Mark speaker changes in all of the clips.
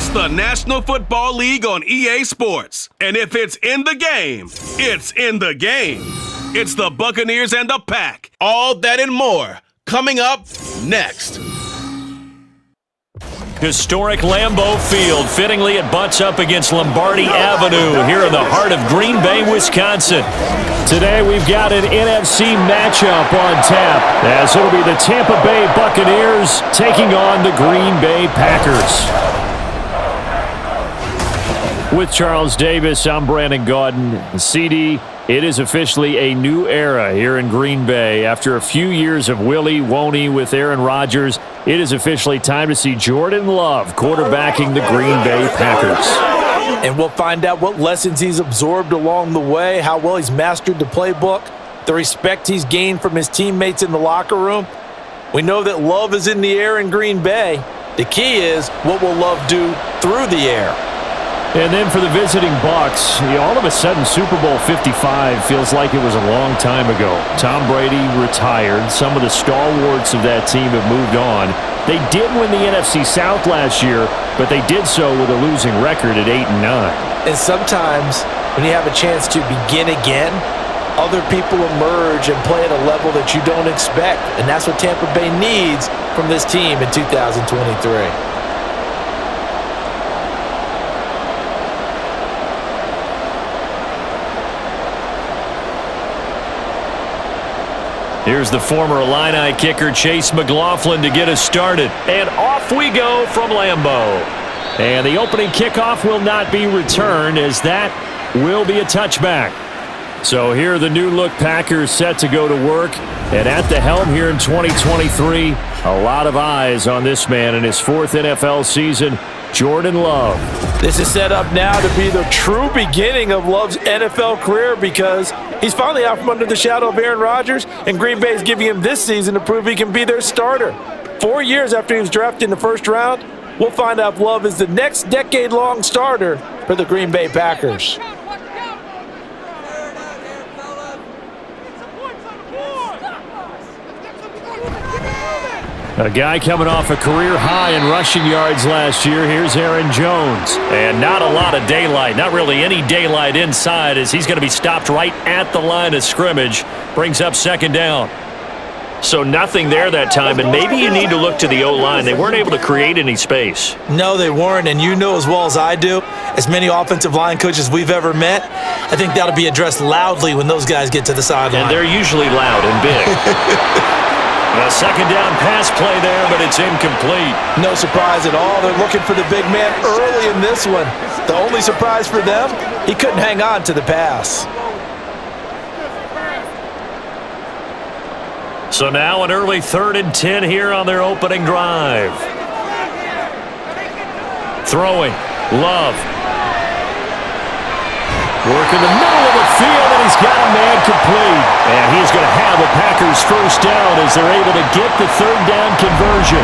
Speaker 1: It's the National Football League on EA Sports. And if it's in the game, it's in the game. It's the Buccaneers and the Pack. All that and more coming up next.
Speaker 2: Historic Lambeau Field. Fittingly, it butts up against Lombardi Avenue here in the heart of Green Bay, Wisconsin. Today, we've got an NFC matchup on tap, as it'll be the Tampa Bay Buccaneers taking on the Green Bay Packers. With Charles Davis, I'm Brandon Gaudin. CD, it is officially a new era here in Green Bay. After a few years of Willie Woney with Aaron Rodgers, it is officially time to see Jordan Love quarterbacking the Green Bay Packers.
Speaker 3: And we'll find out what lessons he's absorbed along the way, how well he's mastered the playbook, the respect he's gained from his teammates in the locker room. We know that Love is in the air in Green Bay. The key is, what will Love do through the air?
Speaker 2: And then for the visiting Bucs, all of a sudden Super Bowl 55 feels like it was a long time ago. Tom Brady retired. Some of the stalwarts of that team have moved on. They did win the NFC South last year, but they did so with a losing record at 8-9.
Speaker 3: And sometimes when you have a chance to begin again, other people emerge and play at a level that you don't expect. And that's what Tampa Bay needs from this team in 2023.
Speaker 2: Here's the former Illini kicker Chase McLaughlin to get us started. And off we go from Lambeau. And the opening kickoff will not be returned, as that will be a touchback. So here are the new-look Packers set to go to work. And at the helm here in 2023, a lot of eyes on this man in his fourth NFL season, Jordan Love.
Speaker 3: This is set up now to be the true beginning of Love's NFL career, because he's finally out from under the shadow of Aaron Rodgers, and Green Bay is giving him this season to prove he can be their starter. 4 years after he was drafted in the first round, we'll find out if Love is the next decade-long starter for the Green Bay Packers.
Speaker 2: A guy coming off a career high in rushing yards last year. Here's Aaron Jones. And not a lot of daylight, not really any daylight inside, as he's going to be stopped right at the line of scrimmage. Brings up second down. So nothing there that time, and maybe you need to look to the O-line. They weren't able to create any space.
Speaker 3: No, they weren't, and you know as well as I do, as many offensive line coaches we've ever met, I think that'll be addressed loudly when those guys get to the sideline.
Speaker 2: And they're usually loud and big. A second down pass play there, but it's incomplete.
Speaker 3: No surprise at all. They're looking for the big man early in this one. The only surprise for them, he couldn't hang on to the pass.
Speaker 2: So now an early 3rd and 10 here on their opening drive. Throwing, Love. Working the middle of the field, and he's got a man complete. And he's going to have a Packers first down as they're able to get the third down conversion.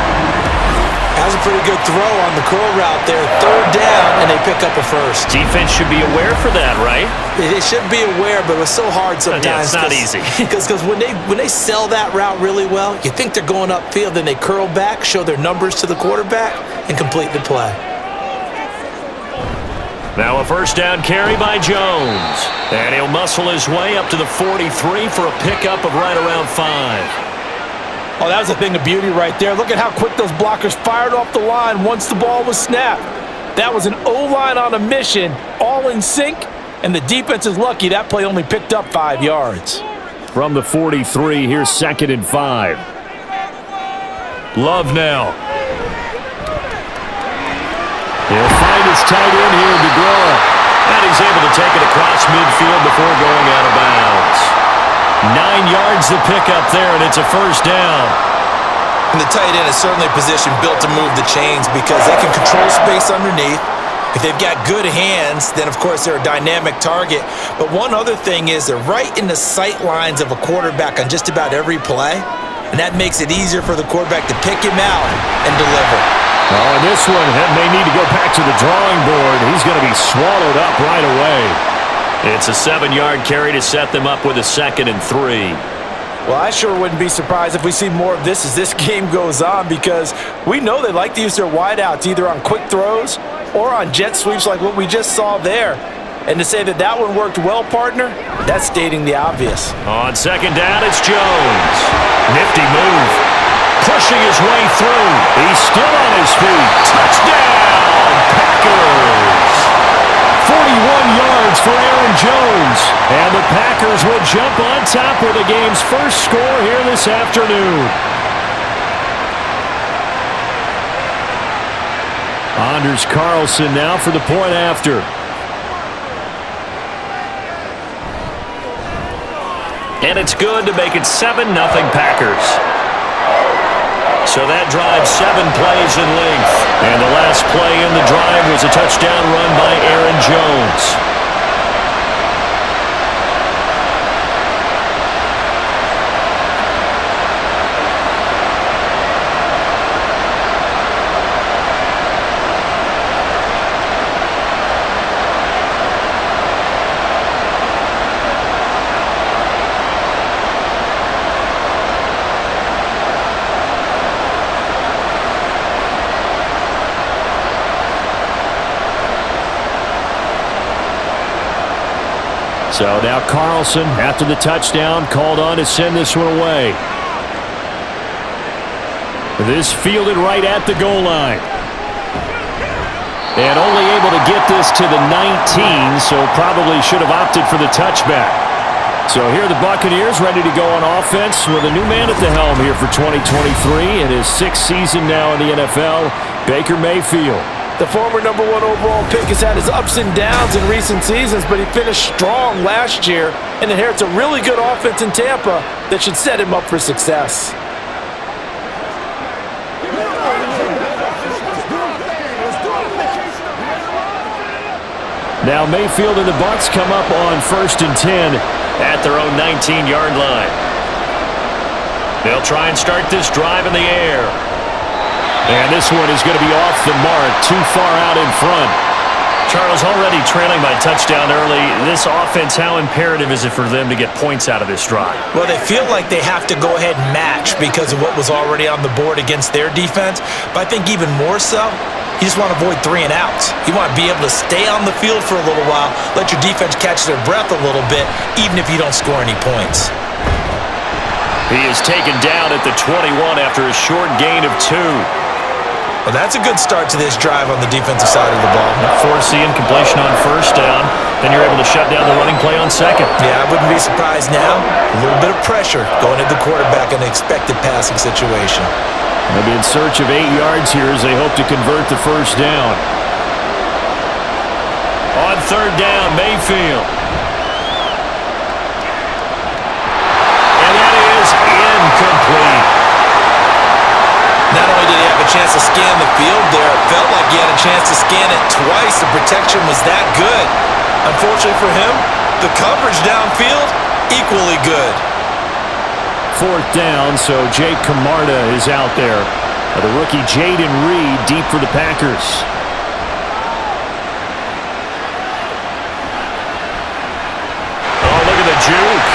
Speaker 3: That was a pretty good throw on the curl route there. Third down, and they pick up a first.
Speaker 2: Defense should be aware for that, right?
Speaker 3: They should be aware, but it was so hard sometimes.
Speaker 2: Yeah, it's not easy.
Speaker 3: Because when they sell that route really well, you think they're going upfield, then they curl back, show their numbers to the quarterback, and complete the play.
Speaker 2: Now a first down carry by Jones. And he'll muscle his way up to the 43 for a pickup of right around 5.
Speaker 3: Oh, that was a thing of beauty right there. Look at how quick those blockers fired off the line once the ball was snapped. That was an O-line on a mission, all in sync, and the defense is lucky that play only picked up 5 yards.
Speaker 2: From the 43, here's 2nd and 5. Love now. He'll find his tight end here, DeGraw. And he's able to take it across midfield before going out of bounds. 9 yards to pick up there, and it's a first down.
Speaker 3: And the tight end is certainly a position built to move the chains because they can control space underneath. If they've got good hands, then, of course, they're a dynamic target. But one other thing is they're right in the sight lines of a quarterback on just about every play, and that makes it easier for the quarterback to pick him out and deliver.
Speaker 2: Oh, and this one may need to go back to the drawing board. He's going to be swallowed up right away. It's a 7-yard carry to set them up with a 2nd and 3.
Speaker 3: Well, I sure wouldn't be surprised if we see more of this as this game goes on, because we know they like to use their wideouts either on quick throws or on jet sweeps like what we just saw there. And to say that that one worked well, partner, that's stating the obvious.
Speaker 2: On second down, it's Jones. Nifty move. Pushing his way through. He's still on his feet. Touchdown, Packers! 41 yards for Aaron Jones. And the Packers will jump on top with the game's first score here this afternoon. Anders Carlson now for the point after. And it's good to make it 7-0 Packers. So that drive 7 plays in length. And the last play in the drive was a touchdown run by Aaron Jones. So now Carlson, after the touchdown, called on to send this one away. This fielded right at the goal line. And only able to get this to the 19, so probably should have opted for the touchback. So here are the Buccaneers ready to go on offense with a new man at the helm here for 2023 in his 6th season now in the NFL, Baker Mayfield.
Speaker 3: The former #1 overall pick has had his ups and downs in recent seasons, but he finished strong last year and inherits a really good offense in Tampa that should set him up for success.
Speaker 2: Now Mayfield and the Bucs come up on 1st and 10 at their own 19-yard line. They'll try and start this drive in the air. And this one is going to be off the mark, too far out in front. Charles, already trailing by touchdown early. This offense, how imperative is it for them to get points out of this drive?
Speaker 3: Well, they feel like they have to go ahead and match because of what was already on the board against their defense. But I think even more so, you just want to avoid 3 and outs. You want to be able to stay on the field for a little while, let your defense catch their breath a little bit, even if you don't score any points.
Speaker 2: He is taken down at the 21 after a short gain of 2.
Speaker 3: Well, that's a good start to this drive on the defensive side of the ball.
Speaker 2: Forcing completion on 1st down. Then you're able to shut down the running play on 2nd.
Speaker 3: Yeah, I wouldn't be surprised now. A little bit of pressure going at the quarterback in an expected passing situation.
Speaker 2: They'll be in search of 8 yards here as they hope to convert the 1st down. On 3rd down, Mayfield. And that is incomplete.
Speaker 3: Not only did he have a chance to scan the field there, it felt like he had a chance to scan it twice. The protection was that good. Unfortunately for him, the coverage downfield, equally good.
Speaker 2: 4th down, so Jake Camarda is out there. The rookie Jaden Reed deep for the Packers. Oh, look at the juke.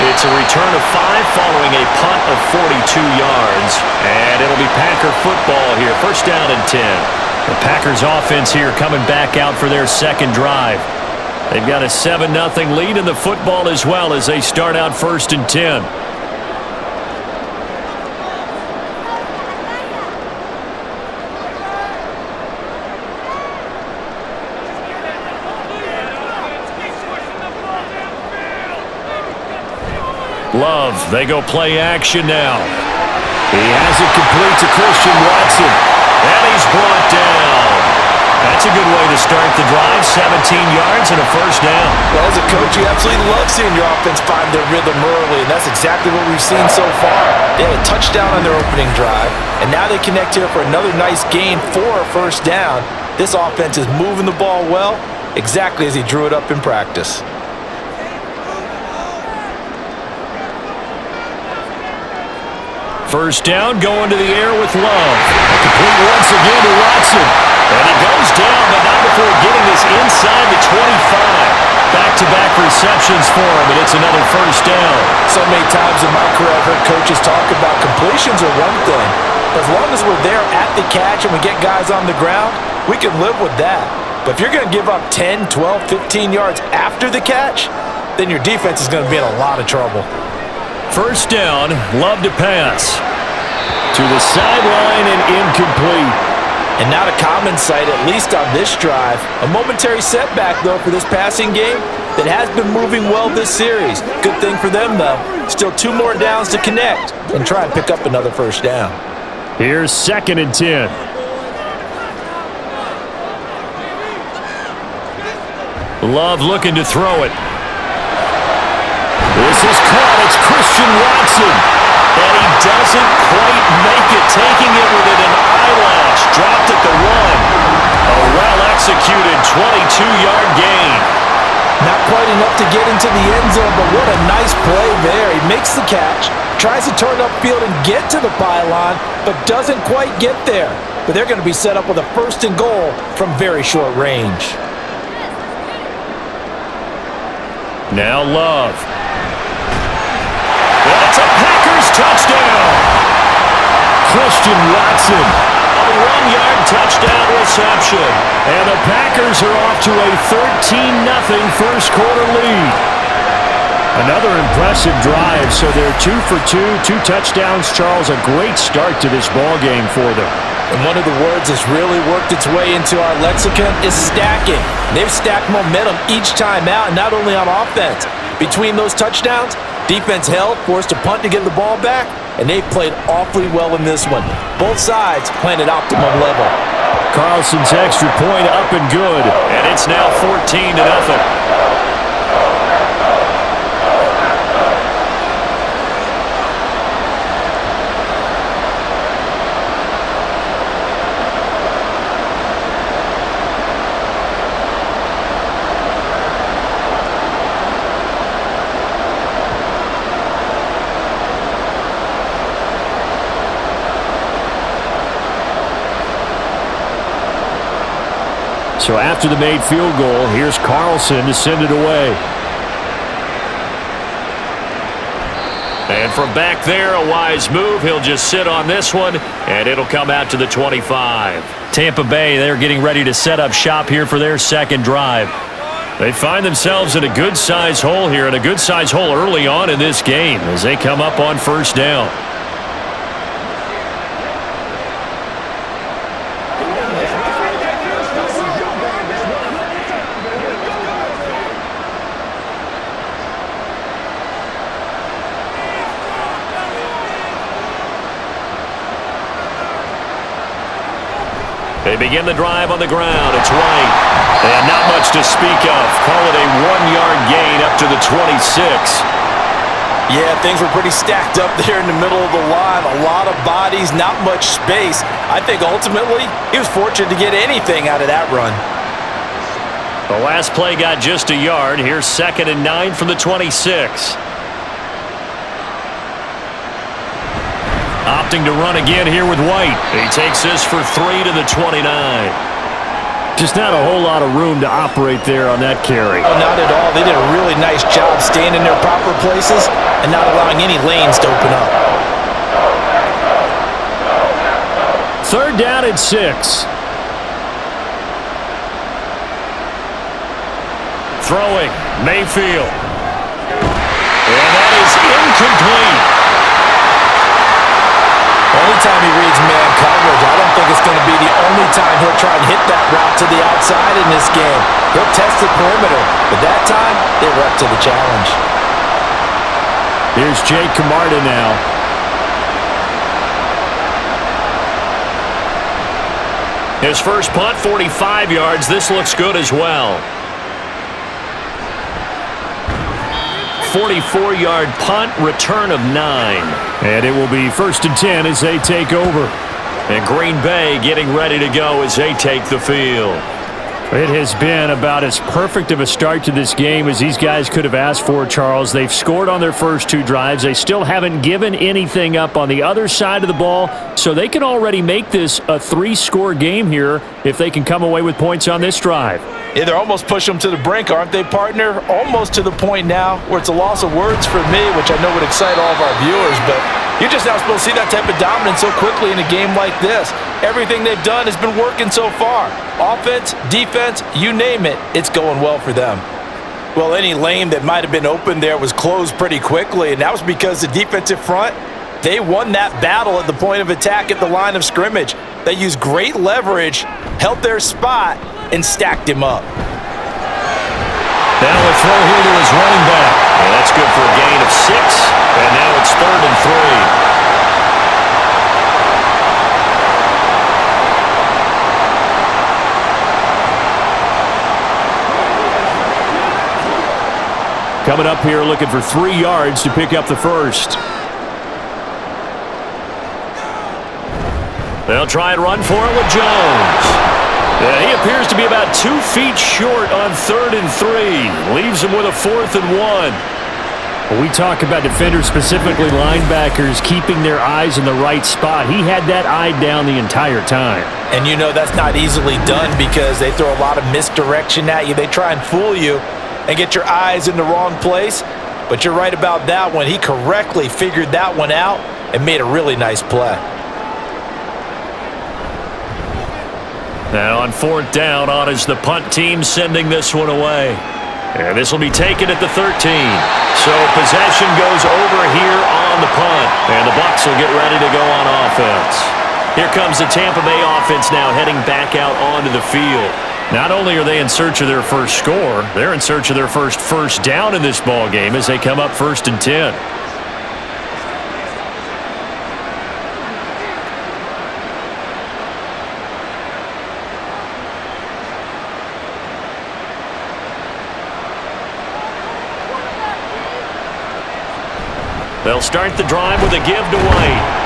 Speaker 2: It's a return of 5 following a punt of 42 yards. And it'll be Packer football here. 1st down and 10. The Packers offense here coming back out for their 2nd drive. They've got a 7-0 lead in the football as well as they start out 1st and 10. Love, they go play action now. He has it complete to Christian Watson. And he's brought down. That's a good way to start the drive. 17 yards and a 1st down.
Speaker 3: Well, as a coach, you absolutely love seeing your offense find their rhythm early, and that's exactly what we've seen so far. They had a touchdown on their opening drive, and now they connect here for another nice gain for a 1st down. This offense is moving the ball well, exactly as he drew it up in practice.
Speaker 2: First down, going to the air with Love. Complete once again to Watson. And he goes down, but not before getting this inside the 25. Back-to-back receptions for him, and it's another 1st down.
Speaker 3: So many times in my career I've heard coaches talk about completions are one thing. But as long as we're there at the catch and we get guys on the ground, we can live with that. But if you're going to give up 10, 12, 15 yards after the catch, then your defense is going to be in a lot of trouble.
Speaker 2: First down, Love to pass. To the sideline and incomplete.
Speaker 3: And not a common sight, at least on this drive. A momentary setback, though, for this passing game that has been moving well this series. Good thing for them, though. Still 2 more downs to connect and try and pick up another first down.
Speaker 2: Here's 2nd and 10. Love looking to throw it. This is caught. It's Christian Watson. And he doesn't quite make it. Taking it within an eyelash. Dropped at the 1. A well-executed 22-yard gain.
Speaker 3: Not quite enough to get into the end zone, but what a nice play there. He makes the catch, tries to turn upfield and get to the pylon, but doesn't quite get there. But they're going to be set up with a 1st and goal from very short range.
Speaker 2: Now Love. And it's a Packers touchdown. Christian Watson. A 1-yard touchdown reception. And the Packers are off to a 13-0 first quarter lead. Another impressive drive, so they're 2 for 2, 2 touchdowns. Charles, a great start to this ball game for them.
Speaker 3: And one of the words that's really worked its way into our lexicon is stacking. They've stacked momentum each time out, and not only on offense. Between those touchdowns, defense held, forced a punt to get the ball back, and they've played awfully well in this one. Both sides playing at optimum level.
Speaker 2: Carlson's extra point up and good, and it's now 14-0. So after the made field goal, here's Carlson to send it away. And from back there, a wise move. He'll just sit on this one, and it'll come out to the 25. Tampa Bay, they're getting ready to set up shop here for their 2nd drive. They find themselves in a good-size hole here, and a good-size hole early on in this game as they come up on 1st down. They begin the drive on the ground. It's White. And not much to speak of. Call it a 1-yard gain up to the 26.
Speaker 3: Yeah, things were pretty stacked up there in the middle of the line. A lot of bodies, not much space. I think ultimately he was fortunate to get anything out of that run.
Speaker 2: The last play got just a yard. Here's 2nd and 9 from the 26. Opting to run again here with White. He takes this for 3 to the 29. Just not a whole lot of room to operate there on that carry.
Speaker 3: Oh, not at all. They did a really nice job staying in their proper places and not allowing any lanes to open up.
Speaker 2: 3rd down and 6. Throwing, Mayfield. And that is incomplete.
Speaker 3: Only time he reads man coverage, I don't think it's going to be the only time he'll try and hit that route to the outside in this game. He'll test the perimeter, but that time, they were up to the challenge.
Speaker 2: Here's Jake Camarda now. His first punt, 45 yards. This looks good as well. 44-yard punt, return of 9. And it will be 1st and 10 as they take over. And Green Bay getting ready to go as they take the field. It has been about as perfect of a start to this game as these guys could have asked for, Charles. They've scored on their first 2 drives. They still haven't given anything up on the other side of the ball, so they can already make this a 3-score game here if they can come away with points on this drive.
Speaker 3: Yeah, they're almost pushing them to the brink, aren't they, partner? Almost to the point now where it's a loss of words for me, which I know would excite all of our viewers, but You're just not supposed to see that type of dominance so quickly in a game like this. Everything they've done has been working so far. Offense, defense, you name it, it's going well for them. Well, any lane that might have been open there was closed pretty quickly, and that was because the defensive front, they won that battle at the point of attack at the line of scrimmage. They used great leverage, held their spot, and stacked him up.
Speaker 2: Now a throw here to his running back. And that's good for a gain of 6. And now it's 3rd and 3. Coming up here looking for 3 yards to pick up the first. They'll try and run for it with Jones. Yeah, he appears to be about 2 feet short on 3rd and 3. Leaves him with a 4th and 1. When we talk about defenders, specifically linebackers, keeping their eyes in the right spot, he had that eye down the entire time.
Speaker 3: And you know that's not easily done because they throw a lot of misdirection at you. They try and fool you and get your eyes in the wrong place. But you're right about that one. He correctly figured that one out and made a really nice play.
Speaker 2: Now on 4th down, on is the punt team sending this one away. And this will be taken at the 13. So possession goes over here on the punt. And the Bucs will get ready to go on offense. Here comes the Tampa Bay offense now heading back out onto the field. Not only are they in search of their first score, they're in search of their first down in this ball game as they come up 1st and 10. They'll start the drive with a give to White.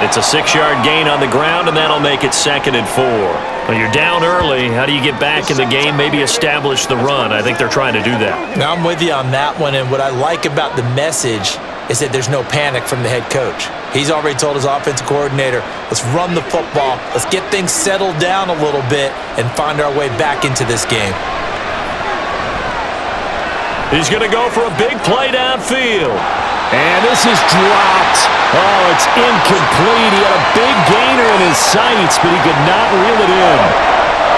Speaker 2: It's a 6-yard gain on the ground, and that'll make it 2nd and 4. Well, you're down early. How do you get back in the game, maybe establish the run? I think they're trying to do that.
Speaker 3: Now, I'm with you on that one, and what I like about the message is that there's no panic from the head coach. He's already told his offensive coordinator, let's run the football, let's get things settled down a little bit and find our way back into this game.
Speaker 2: He's going to go for a big play downfield. And this is dropped. Oh, it's incomplete. He had a big gainer in his sights, but he could not reel it in.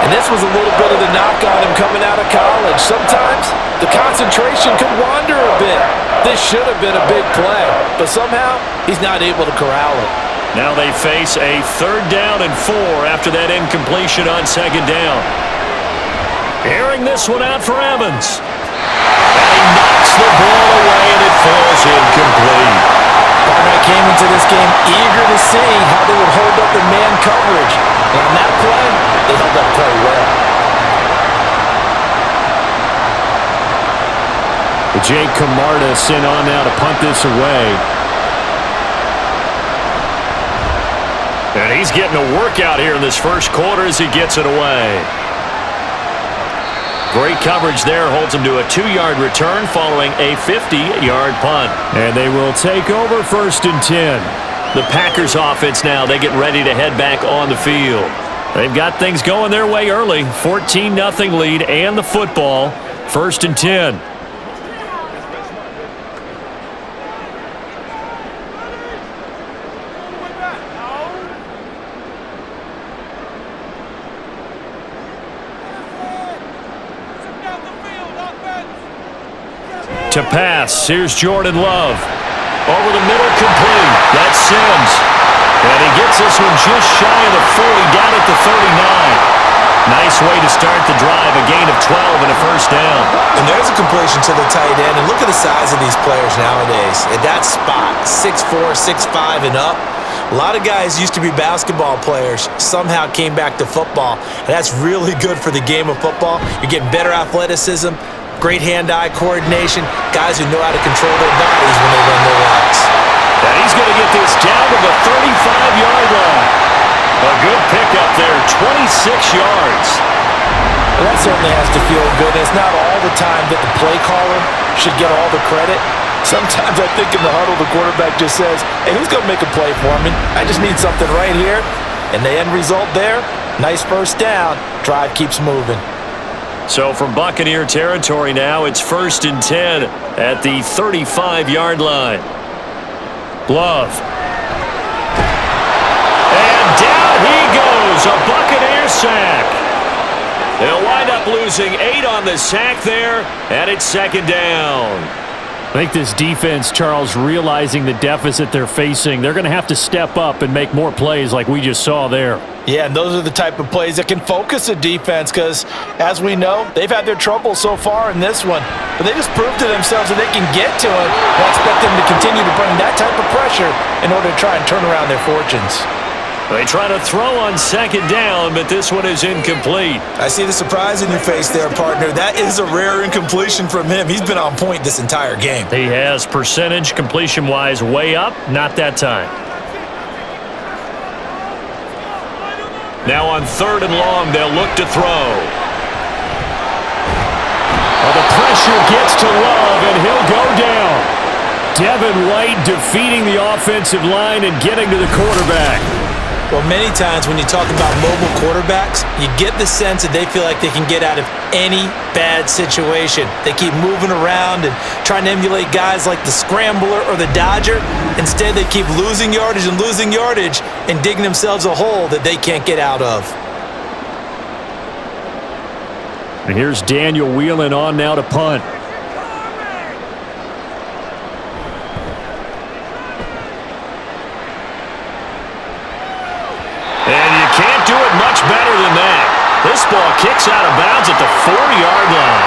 Speaker 3: And this was a little bit of the knock on him coming out of college. Sometimes the concentration could wander a bit. This should have been a big play, but somehow he's not able to corral it.
Speaker 2: Now they face a 3rd down and 4 after that incompletion on 2nd down. Airing this one out for Evans. And he knocks the ball away, and it falls incomplete.
Speaker 3: Partner came into this game eager to see how they would hold up in man coverage. And on that play, they held up quite well.
Speaker 2: Jake Camarda sent on now to punt this away. And he's getting a workout here in this first quarter as he gets it away. Great coverage there, holds him to a 2-yard return following a 50-yard punt. And they will take over 1st and 10. The Packers offense now, they get ready to head back on the field. They've got things going their way early. 14-0 lead and the football. 1st and 10. To pass, here's Jordan Love. Over the middle, complete. That's Sims. And he gets this one just shy of the 40, down at the 39. Nice way to start the drive, a gain of 12 and a 1st down.
Speaker 3: And there's a completion to the tight end. And look at the size of these players nowadays. At that spot, 6'4", 6'5", and up. A lot of guys used to be basketball players, somehow came back to football. And that's really good for the game of football. You're getting better athleticism, great hand-eye coordination, guys who know how to control their bodies when they run their routes.
Speaker 2: And he's going to get this down to the 35-yard line. A good pickup there, 26 yards.
Speaker 3: Well, that certainly has to feel good. It's not all the time that the play caller should get all the credit. Sometimes I think in the huddle, the quarterback just says, hey, who's going to make a play for me? I just need something right here. And the end result there, nice 1st down. Drive keeps moving.
Speaker 2: So from Buccaneer territory now, it's 1st and 10 at the 35-yard line. Love. And down he goes. A Buccaneer sack. They'll wind up losing 8 on the sack there, and it's second down. I think this defense, Charles, realizing the deficit they're facing, they're going to have to step up and make more plays like we just saw there.
Speaker 3: Yeah, and those are the type of plays that can focus a defense because, as we know, they've had their trouble so far in this one. But they just proved to themselves that they can get to it. I expect them to continue to bring that type of pressure in order to try and turn around their fortunes.
Speaker 2: They try to throw on second down, but this one is incomplete.
Speaker 3: I see the surprise in your face there, partner. That is a rare incompletion from him. He's been on point this entire game.
Speaker 2: He has percentage completion-wise way up, not that time. Now on 3rd and long, they'll look to throw. Well, the pressure gets to Love, and he'll go down. Devin White defeating the offensive line and getting to the quarterback.
Speaker 3: Well, many times when you talk about mobile quarterbacks, you get the sense that they feel like they can get out of any bad situation. They keep moving around and trying to emulate guys like the Scrambler or the Dodger. Instead, they keep losing yardage and digging themselves a hole that they can't get out of.
Speaker 2: And here's Daniel Whelan on now to punt. Much better than that. This ball kicks out of bounds at the 40-yard line.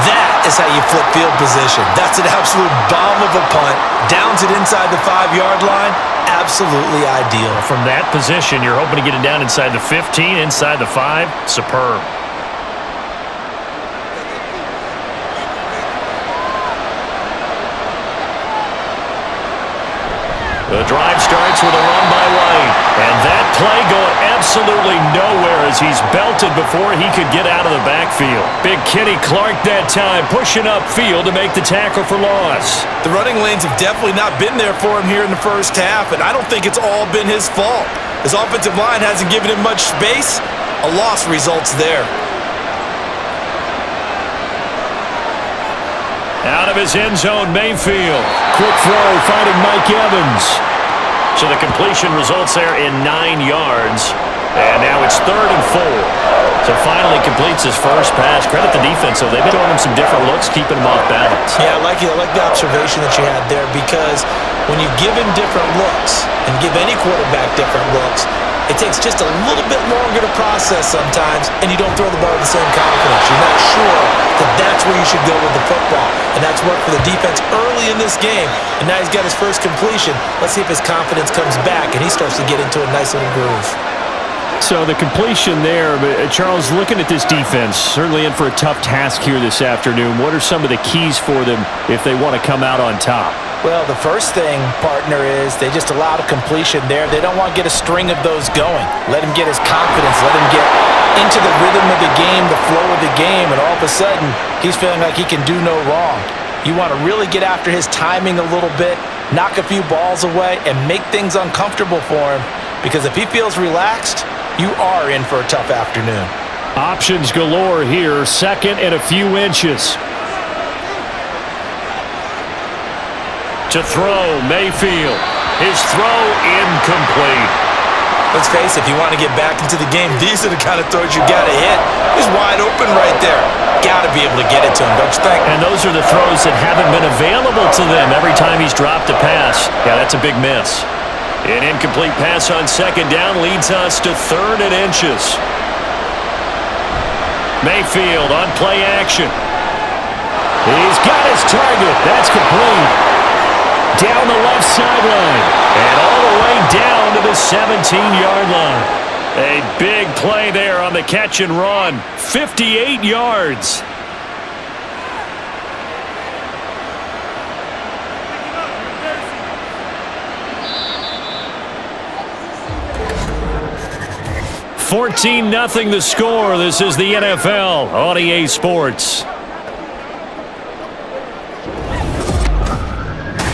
Speaker 3: That is how you flip field position. That's an absolute bomb of a punt. Downs it inside the 5-yard line. Absolutely ideal.
Speaker 2: From that position, you're hoping to get it down inside the 15, inside the 5. Superb. The drive starts with a run by White. And that play going absolutely nowhere as he's belted before he could get out of the backfield. Big Kenny Clark that time pushing upfield to make the tackle for loss.
Speaker 3: The running lanes have definitely not been there for him here in the first half, and I don't think it's all been his fault. His offensive line hasn't given him much space. A loss results there.
Speaker 2: Out of his end zone, Mayfield. Quick throw, finding Mike Evans. So the completion results there in 9 yards. And now it's 3rd and 4. So finally completes his first pass. Credit the defense, though. They've been throwing him some different looks, keeping him off balance.
Speaker 3: Yeah, I like the observation that you had there, because when you give him different looks and give any quarterback different looks, it takes just a little bit longer to process sometimes, and you don't throw the ball with the same confidence. You're not sure that that's where you should go with the football, and that's worked for the defense early in this game, and now he's got his first completion. Let's see if his confidence comes back, and he starts to get into a nice little groove.
Speaker 2: So the completion there, but Charles, looking at this defense, certainly in for a tough task here this afternoon. What are some of the keys for them if they want to come out on top?
Speaker 3: Well, the first thing, partner, is they just allowed a completion there. They don't want to get a string of those going. Let him get his confidence. Let him get into the rhythm of the game, the flow of the game, and all of a sudden, he's feeling like he can do no wrong. You want to really get after his timing a little bit, knock a few balls away, and make things uncomfortable for him, because if he feels relaxed, you are in for a tough afternoon.
Speaker 2: Options galore here, 2nd and a few inches. To throw, Mayfield. His throw incomplete.
Speaker 3: Let's face it, if you want to get back into the game, these are the kind of throws you got to hit. He's wide open right there. Got to be able to get it to him, don't you think?
Speaker 2: And those are the throws that haven't been available to them every time he's dropped a pass. Yeah, that's a big miss. An incomplete pass on 2nd down leads us to 3rd and inches. Mayfield on play action. He's got his target. That's complete. Down the left sideline. And all the way down to the 17-yard line. A big play there on the catch and run. 58 yards. $14-0 the score. This is the NFL on EA Sports.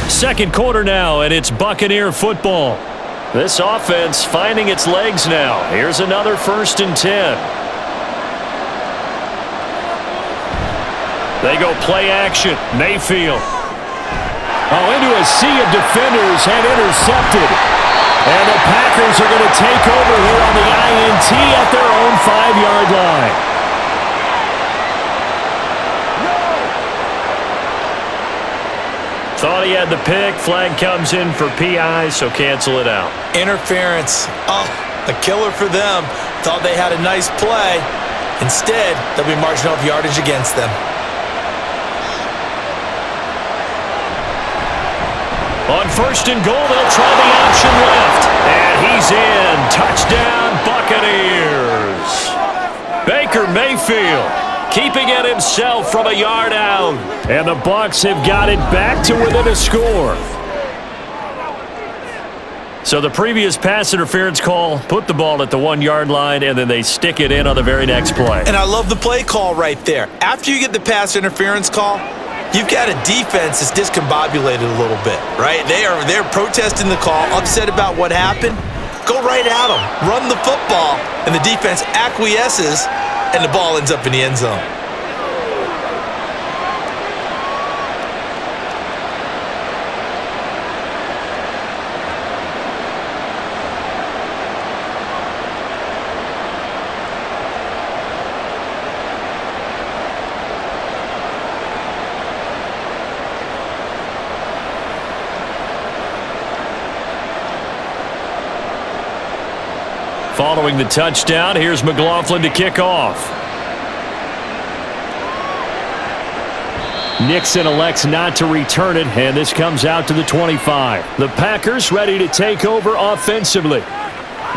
Speaker 2: Second quarter now, and it's Buccaneer football. This offense finding its legs now. Here's another 1st and 10. They go play action. Mayfield. Oh, into a sea of defenders and intercepted. And the Packers are going to take over here on the INT at their own 5-yard line. Thought he had the pick. Flag comes in for PI, so cancel it out.
Speaker 3: Interference. Oh, a killer for them. Thought they had a nice play. Instead, they'll be marching off yardage against them.
Speaker 2: On 1st and goal, they'll try the option left. And he's in. Touchdown, Buccaneers. Baker Mayfield keeping it himself from a yard out. And the Bucs have got it back to within a score. So the previous pass interference call put the ball at the 1-yard line, and then they stick it in on the very next play.
Speaker 3: And I love the play call right there. After you get the pass interference call, you've got a defense that's discombobulated a little bit, right? They're protesting the call, upset about what happened. Go right at them. Run the football, and the defense acquiesces, and the ball ends up in the end zone.
Speaker 2: Following the touchdown, here's McLaughlin to kick off. Nixon elects not to return it, and this comes out to the 25. The Packers ready to take over offensively.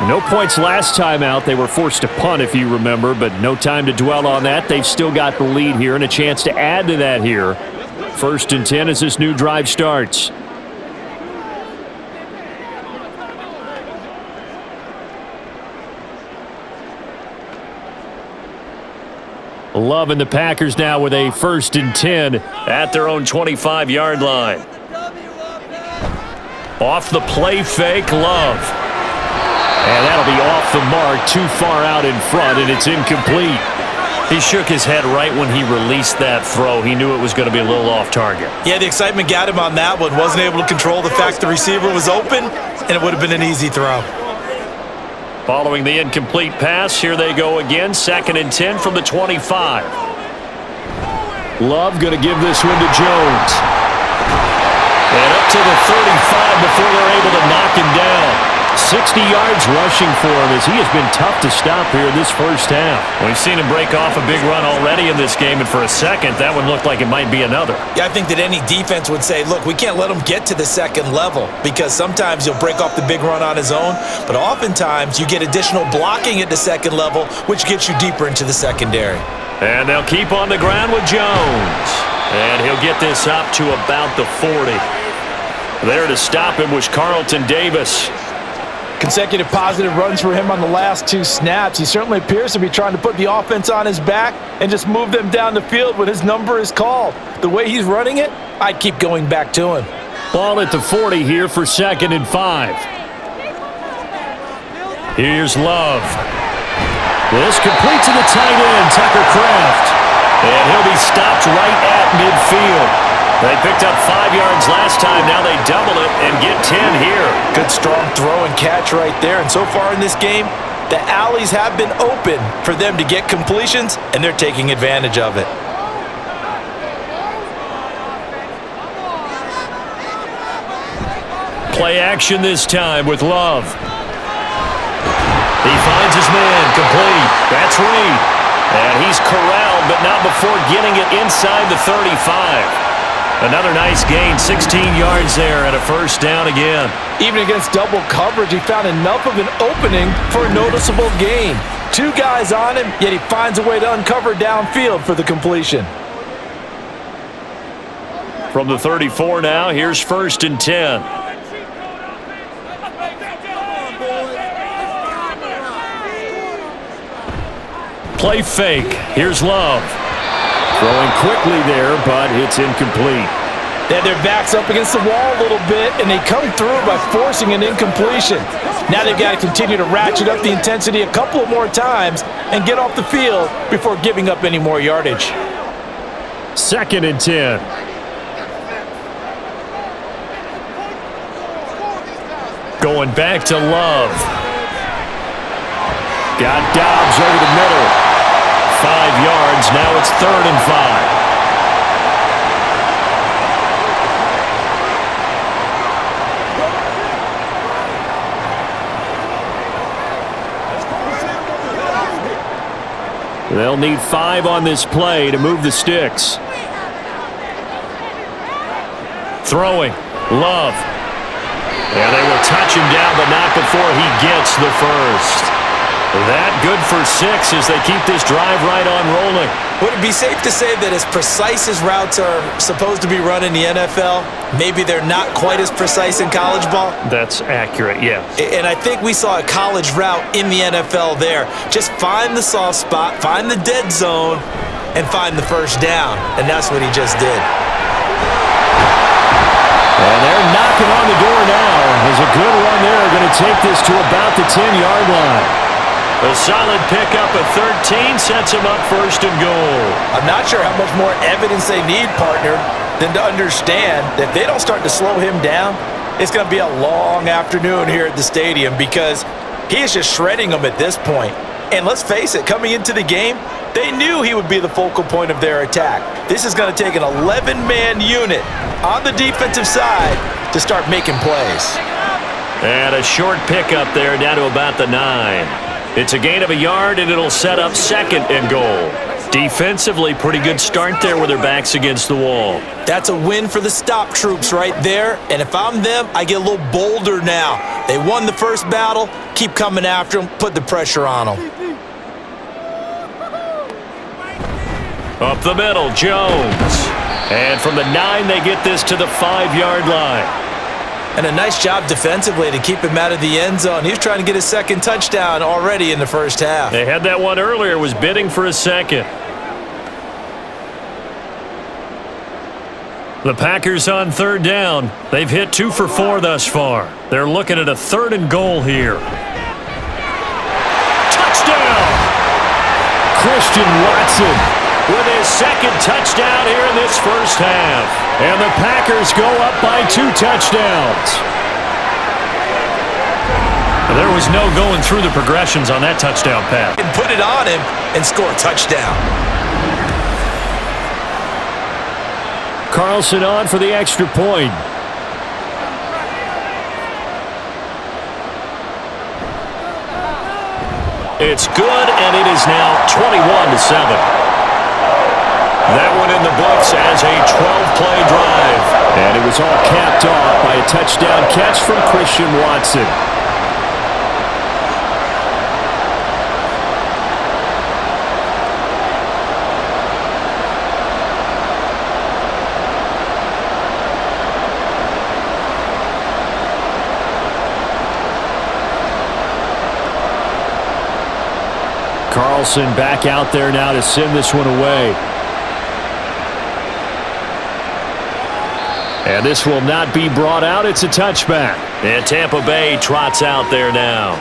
Speaker 2: No points last time out. They were forced to punt, if you remember, but no time to dwell on that. They've still got the lead here and a chance to add to that here. 1st and 10 as this new drive starts. Love and the Packers now with a 1st and 10 at their own 25-yard line. Off the play fake, Love. And that'll be off the mark, too far out in front, and it's incomplete. He shook his head right when he released that throw. He knew it was going to be a little off target.
Speaker 3: Yeah, the excitement got him on that one. Wasn't able to control the fact the receiver was open, and it would have been an easy throw.
Speaker 2: Following the incomplete pass, here they go again. 2nd and 10 from the 25. Love going to give this one to Jones. And up to the 35 before they're able to knock him down. 60 yards rushing for him as he has been tough to stop here this first half. We've seen him break off a big run already in this game, and for a second, that one looked like it might be another.
Speaker 3: Yeah, I think that any defense would say, look, we can't let him get to the second level because sometimes he'll break off the big run on his own, but oftentimes you get additional blocking at the second level, which gets you deeper into the secondary.
Speaker 2: And they'll keep on the ground with Jones. And he'll get this up to about the 40. There to stop him was Carlton Davis.
Speaker 4: Consecutive positive runs for him on the last 2 snaps. He certainly appears to be trying to put the offense on his back and just move them down the field when his number is called. The way he's running it, I'd keep going back to him.
Speaker 2: Ball at the 40 here for 2nd and 5. Here's Love. This complete to the tight end, Tucker Kraft. And he'll be stopped right at midfield. They picked up 5 yards last time. Now they double it and get 10 here.
Speaker 4: Good strong throw and catch right there. And so far in this game, the alleys have been open for them to get completions, and they're taking advantage of it.
Speaker 2: Play action this time with Love. He finds his man, complete. That's Reed. And he's corralled, but not before getting it inside the 35. Another nice gain, 16 yards there and a 1st down again.
Speaker 4: Even against double coverage, he found enough of an opening for a noticeable gain. 2 guys on him, yet he finds a way to uncover downfield for the completion.
Speaker 2: From the 34 now, here's 1st and 10. Play fake. Here's Love. Throwing quickly there, but it's incomplete.
Speaker 4: They had their backs up against the wall a little bit, and they come through by forcing an incompletion. Now they've got to continue to ratchet up the intensity a couple of more times and get off the field before giving up any more yardage.
Speaker 2: 2nd and 10. Going back to Love. Got Dobbs over the middle. 5 yards. Now it's 3rd and 5. They'll need 5 on this play to move the sticks. Throwing. Love. And they will touch him down, but not before he gets the first. That good for 6 as they keep this drive right on rolling.
Speaker 3: Would it be safe to say that as precise as routes are supposed to be run in the NFL, maybe they're not quite as precise in college ball?
Speaker 2: That's accurate, yes.
Speaker 3: And I think we saw a college route in the NFL there. Just find the soft spot, find the dead zone, and find the first down. And that's what he just did.
Speaker 2: And they're knocking on the door now. There's a good run there. Going to take this to about the 10-yard line. A solid pickup of 13 sets him up 1st and goal.
Speaker 4: I'm not sure how much more evidence they need, partner, than to understand that if they don't start to slow him down, it's going to be a long afternoon here at the stadium because he is just shredding them at this point. And let's face it, coming into the game, they knew he would be the focal point of their attack. This is going to take an 11-man unit on the defensive side to start making plays.
Speaker 2: And a short pickup there down to about the 9. It's a gain of a yard, and it'll set up 2nd and goal. Defensively, pretty good start there with their backs against the wall.
Speaker 3: That's a win for the stop troops right there. And if I'm them, I get a little bolder now. They won the first battle. Keep coming after them. Put the pressure on them.
Speaker 2: Up the middle, Jones. And from the 9, they get this to the 5-yard line.
Speaker 3: And a nice job defensively to keep him out of the end zone. He was trying to get his 2nd touchdown already in the first half.
Speaker 2: They had that one earlier, was bidding for a 2nd. The Packers on 3rd down. They've hit 2 for 4 thus far. They're looking at a 3rd and goal here. Touchdown! Christian Watson with his 2nd touchdown here in this first half. And the Packers go up by 2 touchdowns. There was no going through the progressions on that touchdown pass.
Speaker 3: And put it on him and score a touchdown.
Speaker 2: Carlson on for the extra point. It's good, and it is now 21-7. That one in the books as a 12-play drive. And it was all capped off by a touchdown catch from Christian Watson. Carlson back out there now to send this one away. And this will not be brought out. It's a touchback. And Tampa Bay trots out there now.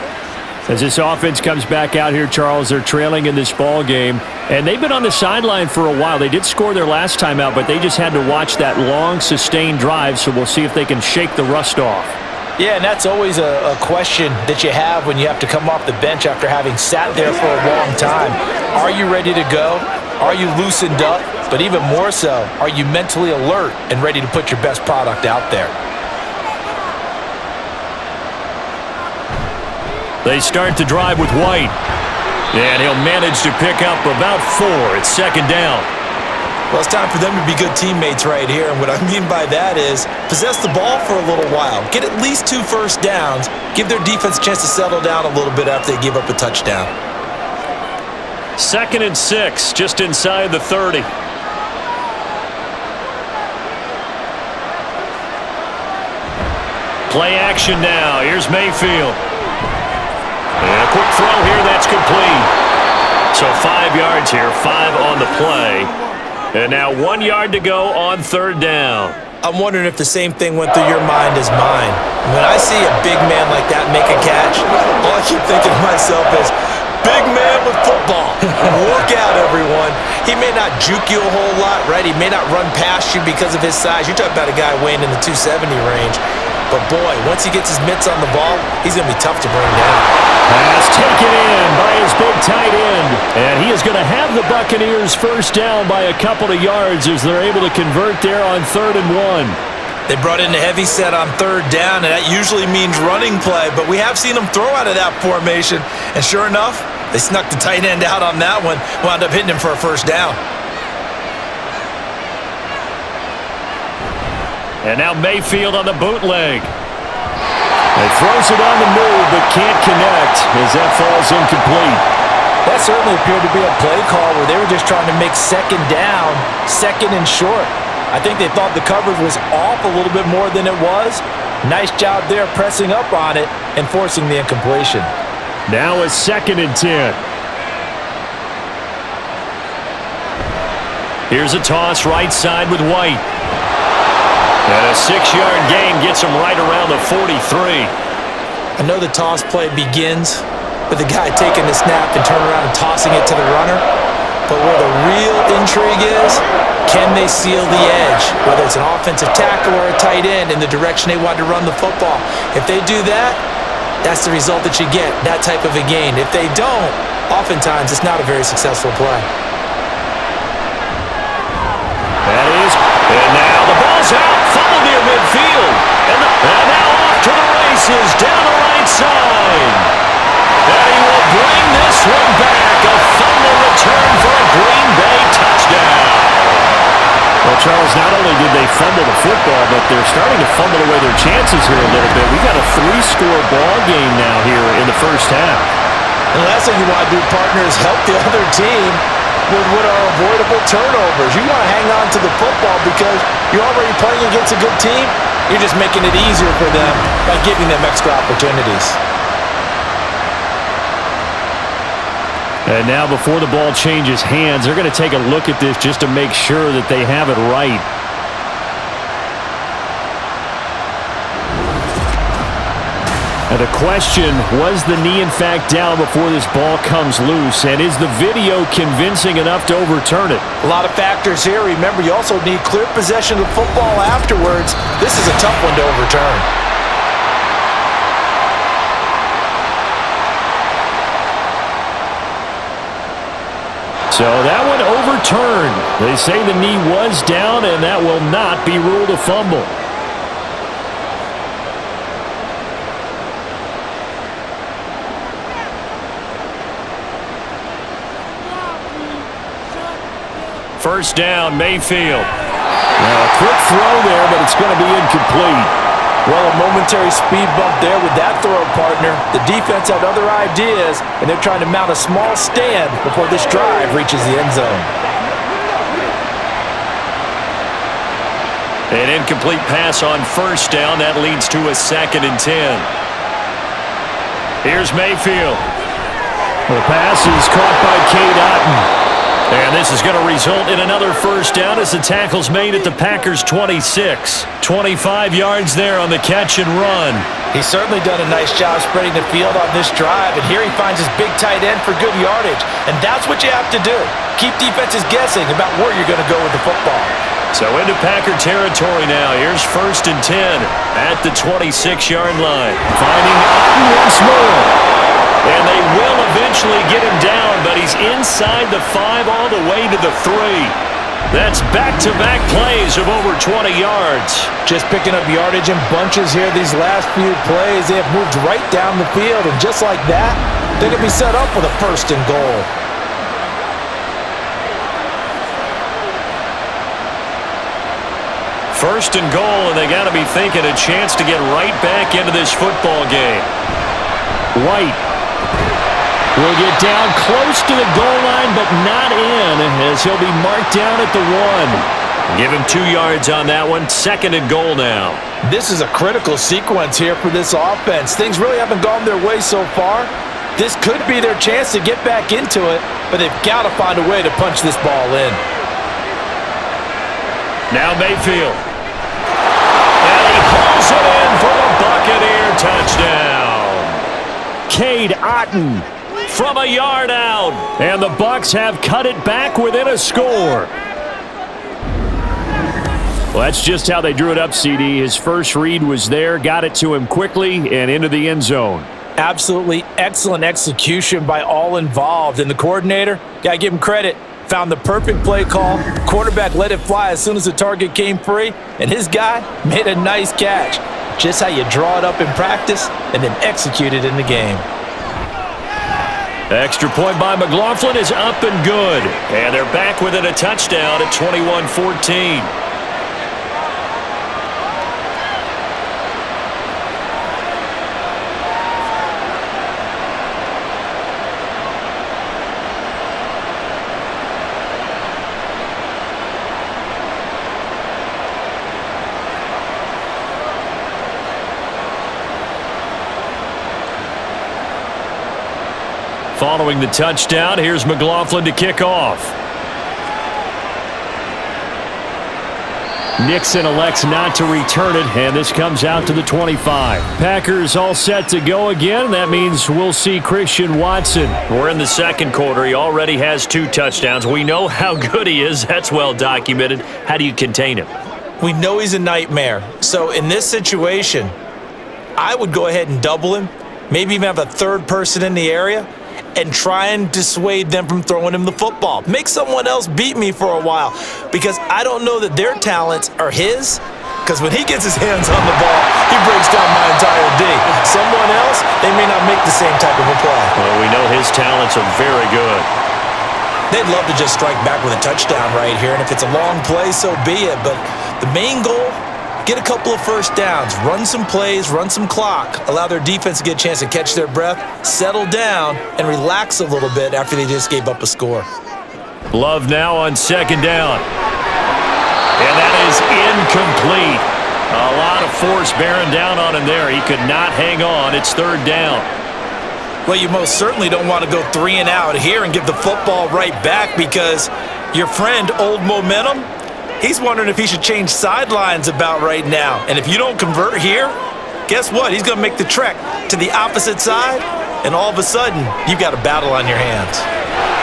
Speaker 2: As this offense comes back out here, Charles, they're trailing in this ball game. And they've been on the sideline for a while. They did score their last time out, but they just had to watch that long, sustained drive. So we'll see if they can shake the rust off.
Speaker 4: Yeah, and that's always a question that you have when you have to come off the bench after having sat there for a long time. Are you ready to go? Are you loosened up? But even more so, are you mentally alert and ready to put your best product out there?
Speaker 2: They start the drive with White. And he'll manage to pick up about 4. It's 2nd down.
Speaker 3: Well, it's time for them to be good teammates right here. And what I mean by that is possess the ball for a little while. Get at least 2 first downs. Give their defense a chance to settle down a little bit after they give up a touchdown.
Speaker 2: 2nd and 6, just inside the 30. Play action now. Here's Mayfield. And a quick throw here. That's complete. So 5 yards here, 5 on the play. And now 1 yard to go on 3rd down.
Speaker 3: I'm wondering if the same thing went through your mind as mine. When I see a big man like that make a catch, all I keep thinking to myself is, big man with football. Look out, everyone. He may not juke you a whole lot, right? He may not run past you because of his size. You're talking about a guy weighing in the 270 range. But boy, once he gets his mitts on the ball, he's going to be tough to bring down.
Speaker 2: Pass taken in by his big tight end. And he is going to have the Buccaneers first down by a couple of yards as they're able to convert there on 3rd and 1.
Speaker 3: They brought in a heavy set on 3rd down, and that usually means running play. But we have seen them throw out of that formation. And sure enough, they snuck the tight end out on that one, wound up hitting him for a first down.
Speaker 2: And now Mayfield on the bootleg. He throws it on the move, but can't connect as that falls incomplete.
Speaker 4: That certainly appeared to be a play call where they were just trying to make 2nd down, 2nd and short. I think they thought the coverage was off a little bit more than it was. Nice job there pressing up on it and forcing the incompletion.
Speaker 2: Now a 2nd and 10. Here's a toss right side with White. And a 6-yard gain gets him right around the 43.
Speaker 3: I know the toss play begins with the guy taking the snap and turning around and tossing it to the runner. But where the real intrigue is, can they seal the edge? Whether it's an offensive tackle or a tight end in the direction they want to run the football. If they do that, that's the result that you get, that type of a gain. If they don't, oftentimes it's not a very successful play.
Speaker 2: That is, and now the ball's out, fumble near midfield, and now off to the races, down the right side. And he will bring this one back, a fumble return for a Green Bay touchdown. Well, Charles, not only did they fumble the football, but they're starting to fumble away their chances here a little bit. We got a 3-score ball game now here in the first half.
Speaker 3: And the last thing you want to do, partner, is help the other team with what are avoidable turnovers. You want to hang on to the football because you're already playing against a good team. You're just making it easier for them by giving them extra opportunities.
Speaker 2: And now before the ball changes hands, they're going to take a look at this just to make sure that they have it right. Now the question, was the knee in fact down before this ball comes loose? And is the video convincing enough to overturn it?
Speaker 4: A lot of factors here. Remember, you also need clear possession of the football afterwards. This is a tough one to overturn.
Speaker 2: So that one overturned. They say the knee was down, and that will not be ruled a fumble. First down, Mayfield. Now a quick throw there, but it's going to be incomplete.
Speaker 4: Well, a momentary speed bump there with that throw, partner. The defense had other ideas, and they're trying to mount a small stand before this drive reaches the end zone.
Speaker 2: An incomplete pass on first down. That leads to a 2nd and 10. Here's Mayfield. The pass is caught by Cade Otton. And this is going to result in another first down as the tackle's made at the Packers' 26. 25 yards there on the catch and run.
Speaker 4: He's certainly done a nice job spreading the field on this drive, and here he finds his big tight end for good yardage. And that's what you have to do. Keep defenses guessing about where you're going to go with the football.
Speaker 2: So into Packer territory now. Here's 1st and 10 at the 26-yard line. Finding Otton once more. And they will eventually get him down, but he's inside the 5 all the way to the 3. That's back-to-back plays of over 20 yards.
Speaker 4: Just picking up yardage in bunches here these last few plays. They have moved right down the field, and just like that, they're going to be set up with a 1st and goal.
Speaker 2: First and goal, and they got to be thinking a chance to get right back into this football game. White will get down close to the goal line, but not in, as he'll be marked down at the 1. Give him 2 yards on that one. 2nd and goal now.
Speaker 4: This is a critical sequence here for this offense. Things really haven't gone their way so far. This could be their chance to get back into it, but they've got to find a way to punch this ball in. Now Mayfield. And he pulls it in for the Buccaneer touchdown.
Speaker 2: Cade Otton from a yard out. And the Bucs have cut it back within a score. Well, that's just how they drew it up, CD. His first read was there, got it to him quickly and into the end zone.
Speaker 4: Absolutely excellent execution by all involved. And the coordinator, got to give him credit, found the perfect play call. Quarterback let it fly as soon as the target came free, and his guy made a nice catch. Just how you draw it up in practice and then execute it in the game.
Speaker 2: Extra point by McLaughlin is up and good. And they're back within a touchdown at 21-14. Following the touchdown, here's McLaughlin to kick off. Nixon elects not to return it, and this comes out to the 25. Packers all set to go again. That means we'll see Christian Watson. We're in the second quarter. He already has 2 touchdowns. We know how good he is. That's well documented. How do you contain him?
Speaker 3: We know he's a nightmare. So in this situation, I would go ahead and double him, maybe even have a third person in the area, and try and dissuade them from throwing him the football. Make someone else beat me for a while, because I don't know that their talents are his, because when he gets his hands on the ball, he breaks down my entire D. Someone else, they may not make the same type of a play.
Speaker 2: Well, we know his talents are very good.
Speaker 3: They'd love to just strike back with a touchdown right here, and if it's a long play, so be it. But the main goal, get a couple of first downs, run some plays, run some clock, allow their defense to get a chance to catch their breath, settle down, and relax a little bit after they just gave up a score.
Speaker 2: Love now on second down. And that is incomplete. A lot of force bearing down on him there. He could not hang on. It's third down.
Speaker 3: Well, you most certainly don't want to go 3 and out here and give the football right back, because your friend, Old Momentum, he's wondering if he should change sidelines about right now. And if you don't convert here, guess what? He's going to make the trek to the opposite side, and all of a sudden, you've got a battle on your hands.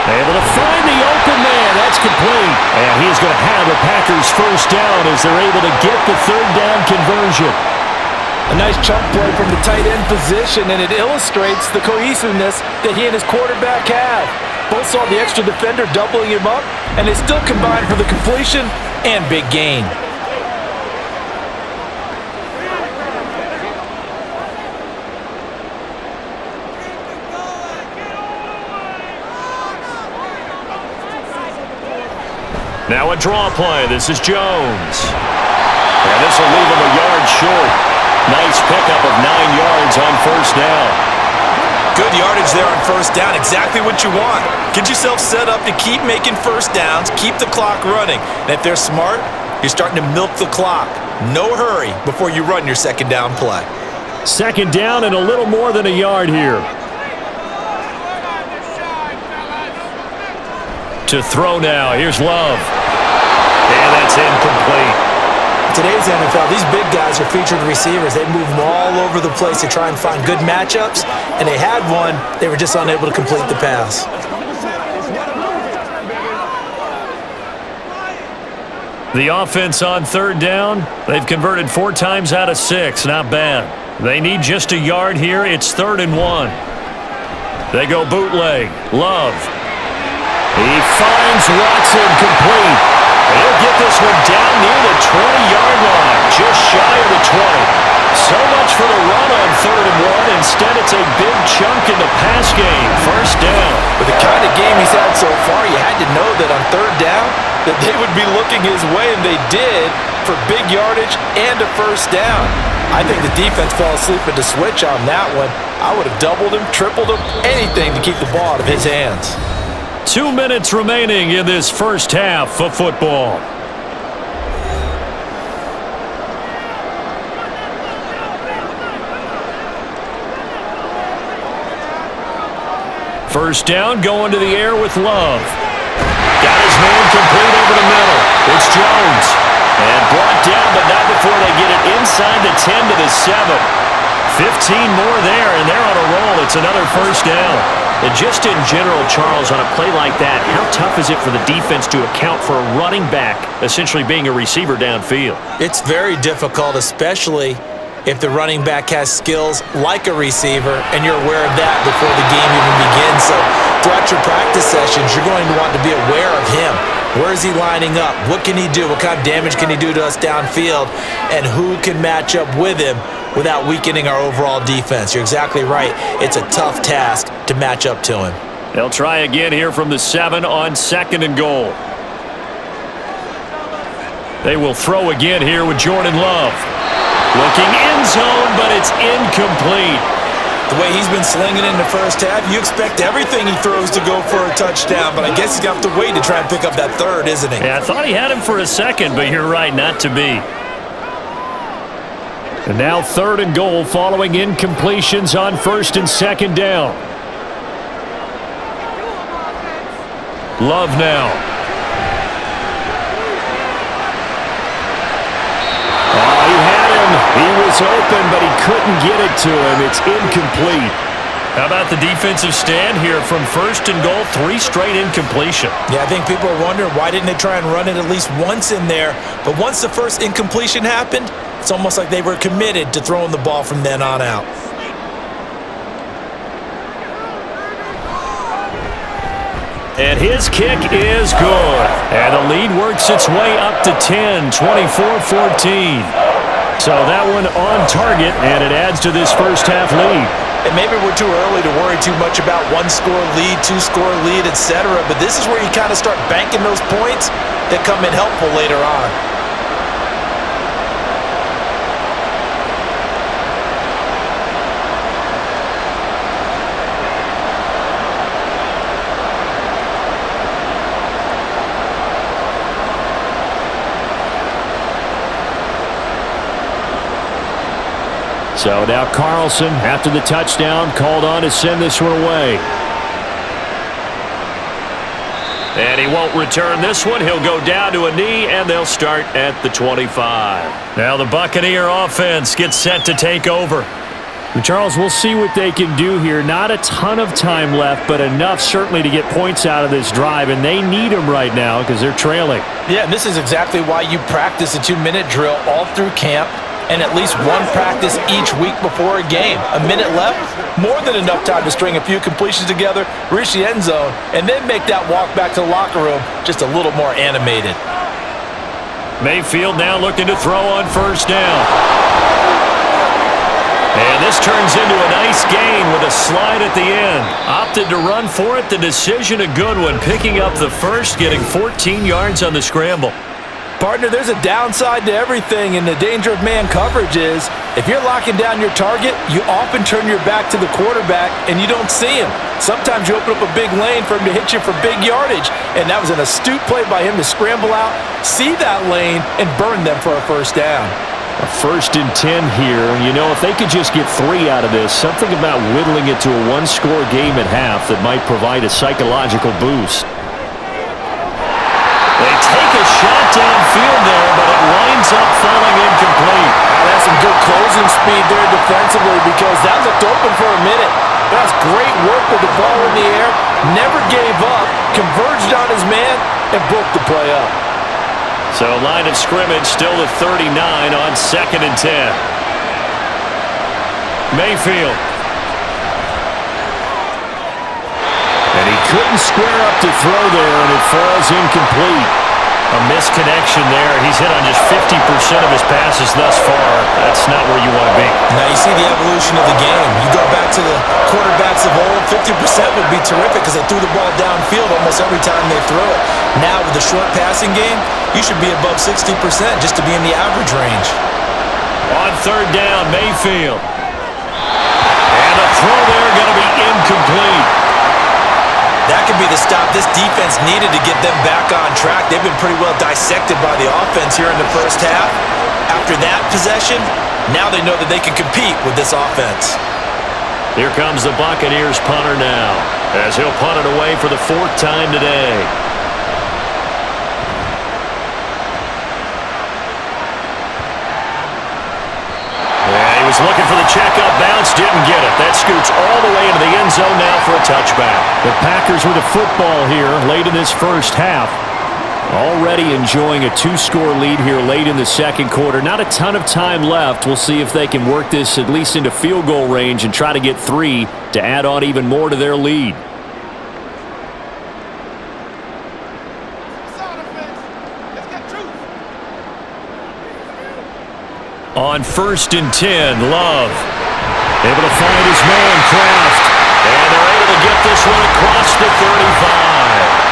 Speaker 2: Able to find the open man. That's complete. And he's going to have the Packers first down as they're able to get the third down conversion.
Speaker 4: A nice chunk play from the tight end position, and it illustrates the cohesiveness that he and his quarterback have. Both saw the extra defender doubling him up, and they still combined for the completion and big gain.
Speaker 2: Now a draw play. This is Jones. And this will leave him a yard short. Nice pickup of 9 yards on first down.
Speaker 3: Good yardage there on first down. Exactly what you want. Get yourself set up to keep making first downs, keep the clock running. And if they're smart, you're starting to milk the clock. No hurry before you run your second down play.
Speaker 2: Second down and a little more than a yard here. To throw now. Here's Love. And that's incomplete.
Speaker 3: Today's NFL, these big guys are featured receivers. They move them all over the place to try and find good matchups, and they had one. They were just unable to complete the pass.
Speaker 2: The offense on third down, they've converted 4 times out of 6. Not bad. They need just a yard here. It's 3rd and 1. They go bootleg. Love. He finds Watson complete. He'll get this one down near the 20-yard line, just shy of the 20. So much for the run on 3rd and 1. Instead, it's a big chunk in the pass game. First down.
Speaker 4: With the kind of game he's had so far, you had to know that on 3rd down that they would be looking his way, and they did, for big yardage and a first down. I think the defense fell asleep at the switch on that one. I would have doubled him, tripled him, anything to keep the ball out of his hands.
Speaker 2: 2 minutes remaining in this first half of football. First down, going to the air with Love. Got his man complete over the middle. It's Jones. And brought down, but not before they get it inside the 10 to the 7. 15 more there, and they're on a roll. It's another first down. And just in general, Charles, on a play like that, how tough is it for the defense to account for a running back essentially being a receiver downfield?
Speaker 3: It's very difficult, especially if the running back has skills like a receiver and you're aware of that before the game even begins. So throughout your practice sessions, you're going to want to be aware of him. Where is he lining up? What can he do? What kind of damage can he do to us downfield? And who can match up with him without weakening our overall defense? You're exactly right. It's a tough task to match up to him.
Speaker 2: They'll try again here from the 7 on 2nd and goal. They will throw again here with Jordan Love. Looking end zone, but it's incomplete.
Speaker 3: The way he's been slinging in the first half, you expect everything he throws to go for a touchdown, but I guess he's got to wait to try and pick up that third, isn't he?
Speaker 2: Yeah, I thought he had him for a second, but you're right, not to be. And now 3rd and goal following incompletions on 1st and 2nd down. Love now. He had him. He was open, but he couldn't get it to him. It's incomplete. How about the defensive stand here from 1st and goal? 3 straight incompletion.
Speaker 3: Yeah, I think people are wondering why didn't they try and run it at least once in there. But once the first incompletion happened, it's almost like they were committed to throwing the ball from then on out.
Speaker 2: And his kick is good. And the lead works its way up to 10, 24-14. So that one on target, and it adds to this first half lead.
Speaker 3: And maybe we're too early to worry too much about 1-score lead, 2-score lead, etc. But this is where you kind of start banking those points that come in helpful later on.
Speaker 2: So now Carlson, after the touchdown, called on to send this one away. And he won't return this one. He'll go down to a knee, and they'll start at the 25. Now the Buccaneer offense gets set to take over. And Charles, we'll see what they can do here. Not a ton of time left, but enough certainly to get points out of this drive, and they need them right now because they're trailing.
Speaker 4: Yeah, and this is exactly why you practice a 2-minute drill all through camp, and at least one practice each week before a game. A minute left, more than enough time to string a few completions together, reach the end zone, and then make that walk back to the locker room just a little more animated.
Speaker 2: Mayfield now looking to throw on 1st down. And this turns into a nice gain with a slide at the end. Opted to run for it. The decision a good one. Picking up the first, getting 14 yards on the scramble.
Speaker 4: Partner, there's a downside to everything, and the danger of man coverage is if you're locking down your target, you often turn your back to the quarterback and you don't see him. Sometimes you open up a big lane for him to hit you for big yardage, and that was an astute play by him to scramble out, see that lane, and burn them for a 1st down.
Speaker 2: A 1st and 10 here, and you know, if they could just get 3 out of this, something about whittling it to a 1-score game at half that might provide a psychological boost. They take a shot downfield there, but it winds up falling incomplete.
Speaker 4: That's some good closing speed there defensively because that looked open for a minute. That's great work with the ball in the air, never gave up, converged on his man, and broke the play up.
Speaker 2: So line of scrimmage still to 39 on 2nd and 10. Mayfield. And he couldn't square up to throw there, and it falls incomplete. A misconnection there. He's hit on just 50% of his passes thus far. That's not where you want to be.
Speaker 3: Now you see the evolution of the game. You go back to the quarterbacks of old, 50% would be terrific because they threw the ball downfield almost every time they threw it. Now with the short passing game, you should be above 60% just to be in the average range.
Speaker 2: On 3rd down, Mayfield. And a throw there going to be incomplete.
Speaker 3: That could be the stop this defense needed to get them back on track. They've been pretty well dissected by the offense here in the first half. After that possession, now they know that they can compete with this offense.
Speaker 2: Here comes the Buccaneers punter now, as he'll punt it away for the 4th time today. Yeah, he was looking for the checkup bounce, didn't get it. it. That scoots all the way into the end zone now for a touchback. The Packers with a football here late in this first half. Already enjoying a 2-score lead here late in the second quarter. Not a ton of time left. We'll see if they can work this at least into field goal range and try to get 3 to add on even more to their lead. On 1st and 10, Love able to find his man, Kraft. And they're able to get this one across the 35.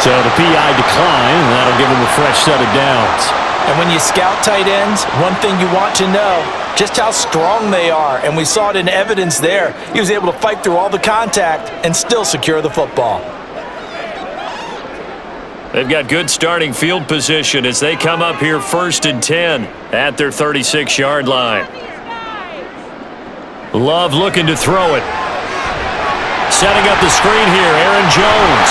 Speaker 2: So the PI decline, and that'll give him a fresh set of downs.
Speaker 4: And when you scout tight ends, one thing you want to know, just how strong they are. And we saw it in evidence there. He was able to fight through all the contact and still secure the football.
Speaker 2: They've got good starting field position as they come up here 1st and 10 at their 36-yard line. Love looking to throw it. Setting up the screen here, Aaron Jones.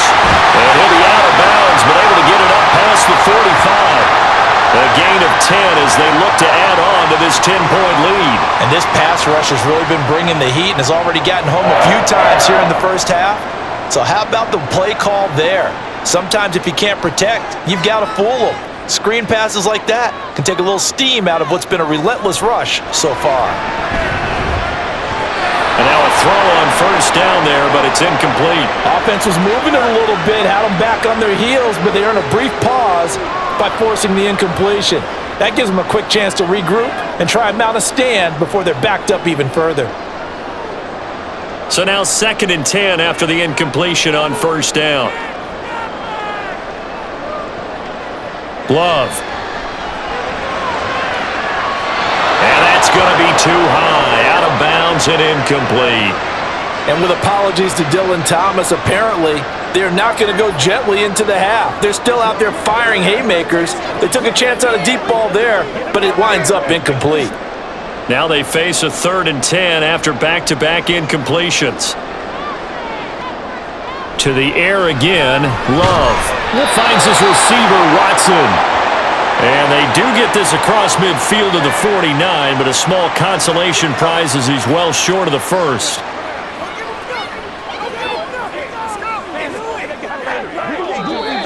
Speaker 2: And he'll be out of bounds, but able to get it up past the 45. A gain of 10 as they look to add on to this 10-point lead.
Speaker 4: And this pass rush has really been bringing the heat and has already gotten home a few times here in the first half. So how about the play call there? Sometimes if you can't protect, you've got to fool them. Screen passes like that can take a little steam out of what's been a relentless rush so far.
Speaker 2: And now a throw on 1st down there, but it's incomplete.
Speaker 4: Offense was moving it a little bit, had them back on their heels, but they earned a brief pause by forcing the incompletion. That gives them a quick chance to regroup and try and mount a stand before they're backed up even further.
Speaker 2: So now 2nd and 10 after the incompletion on 1st down. Love. And that's going to be too high. Out of bounds and incomplete.
Speaker 4: And with apologies to Dylan Thomas, apparently they're not going to go gently into the half. They're still out there firing haymakers. They took a chance on a deep ball there, but it winds up incomplete.
Speaker 2: Now they face a 3rd and 10 after back-to-back incompletions. To the air again, Love finds his receiver, Watson. And they do get this across midfield to the 49, but a small consolation prize as he's well short of the 1st.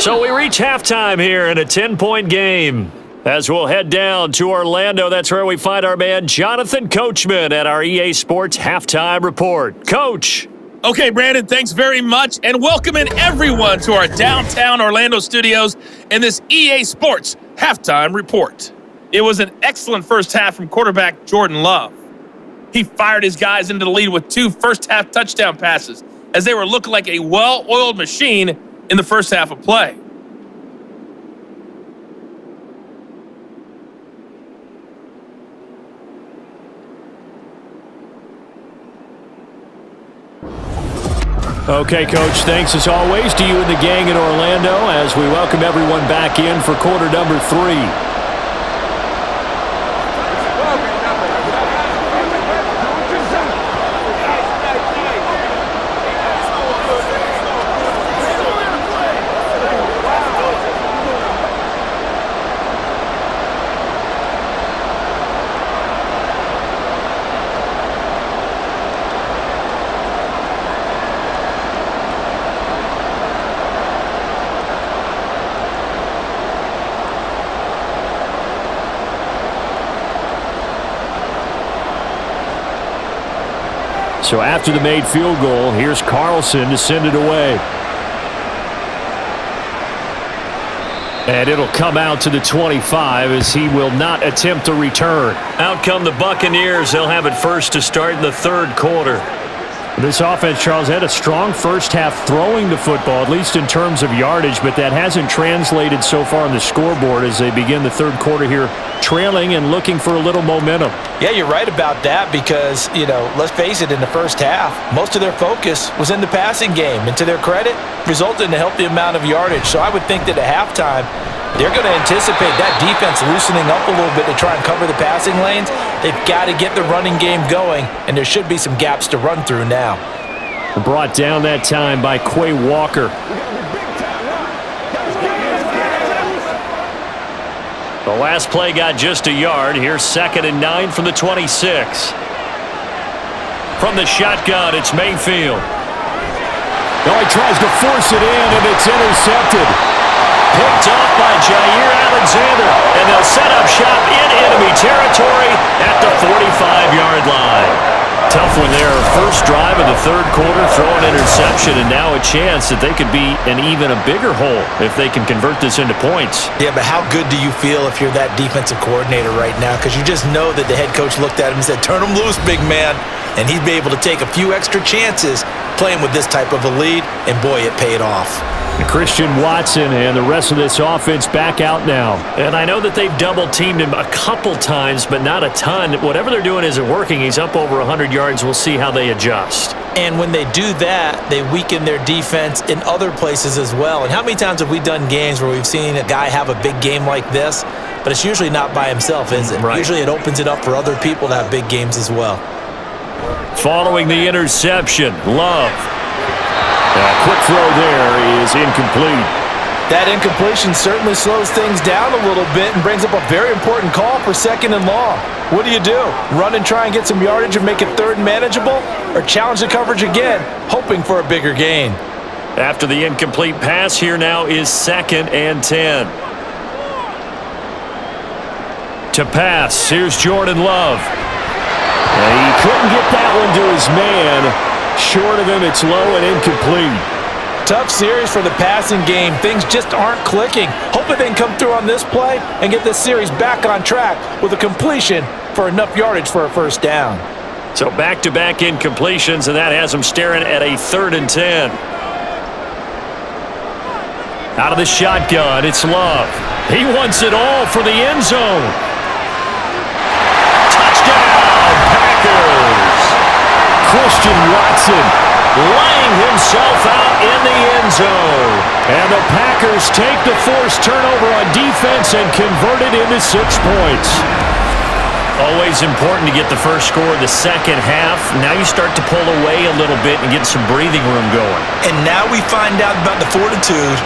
Speaker 2: So we reach halftime here in a 10-point game. As we'll head down to Orlando, that's where we find our man Jonathan Coachman at our EA Sports Halftime Report. Coach.
Speaker 5: Okay, Brandon, thanks very much, and welcoming everyone to our downtown Orlando studios in this EA Sports Halftime Report. It was an excellent first half from quarterback Jordan Love. He fired his guys into the lead with 2 first-half touchdown passes as they were looking like a well-oiled machine in the first half of play.
Speaker 2: Okay, Coach, thanks as always to you and the gang in Orlando as we welcome everyone back in for quarter number 3. So after the made field goal, here's Carlson to send it away. And it'll come out to the 25 as he will not attempt a return. Out come the Buccaneers. They'll have it first to start in the 3rd quarter. This offense, Charles, had a strong first half throwing the football, at least in terms of yardage, but that hasn't translated so far on the scoreboard as they begin the 3rd quarter here, trailing and looking for a little momentum.
Speaker 4: Yeah, you're right about that because, let's face it, in the first half, most of their focus was in the passing game. And to their credit, resulted in a healthy amount of yardage. So I would think that at halftime, they're going to anticipate that defense loosening up a little bit to try and cover the passing lanes. They've got to get the running game going, and there should be some gaps to run through now.
Speaker 2: Brought down that time by Quay Walker. The last play got just a yard. Here's 2nd and 9 from the 26. From the shotgun, it's Mayfield.
Speaker 6: Oh, he tries to force it in, and it's intercepted.
Speaker 2: Picked off by Jair Alexander, and they'll set up shop in enemy territory at the 45-yard line. Tough one there. First drive of the third quarter, throw an interception, and now a chance that they could be in even a bigger hole if they can convert this into points.
Speaker 3: Yeah, but how good do you feel if you're that defensive coordinator right now? Because you just know that the head coach looked at him and said, turn him loose, big man. And he'd be able to take a few extra chances playing with this type of a lead, and boy, it paid off.
Speaker 2: Christian Watson and the rest of this offense back out now. And I know that they've double-teamed him a couple times, but not a ton. Whatever they're doing isn't working. He's up over 100 yards. We'll see how they adjust.
Speaker 3: And when they do that, they weaken their defense in other places as well. And how many times have we done games where we've seen a guy have a big game like this, but it's usually not by himself, is it?
Speaker 2: Right.
Speaker 3: Usually it opens it up for other people to have big games as well.
Speaker 2: Following the interception, Love. A quick throw there is incomplete.
Speaker 4: That incompletion certainly slows things down a little bit and brings up a very important call for 2nd and long. What do? Run and try and get some yardage and make it 3rd and manageable? Or challenge the coverage again, hoping for a bigger gain?
Speaker 2: After the incomplete pass, here now is 2nd and 10. To pass, here's Jordan Love. And he couldn't get that one to his man. Short of him, it's low and incomplete.
Speaker 4: Tough series for the passing game. Things just aren't clicking. Hoping they can come through on this play and get this series back on track with a completion for enough yardage for a first down.
Speaker 2: So back-to-back incompletions, and that has them staring at a 3rd and 10. Out of the shotgun, it's Love. He wants it all for the end zone. Touchdown, Packers! Christian Watson laying himself out in the end zone. And the Packers take the forced turnover on defense and convert it into 6 points. Always important to get the first score of the second half. Now you start to pull away a little bit and get some breathing room going.
Speaker 3: And now we find out about the fortitude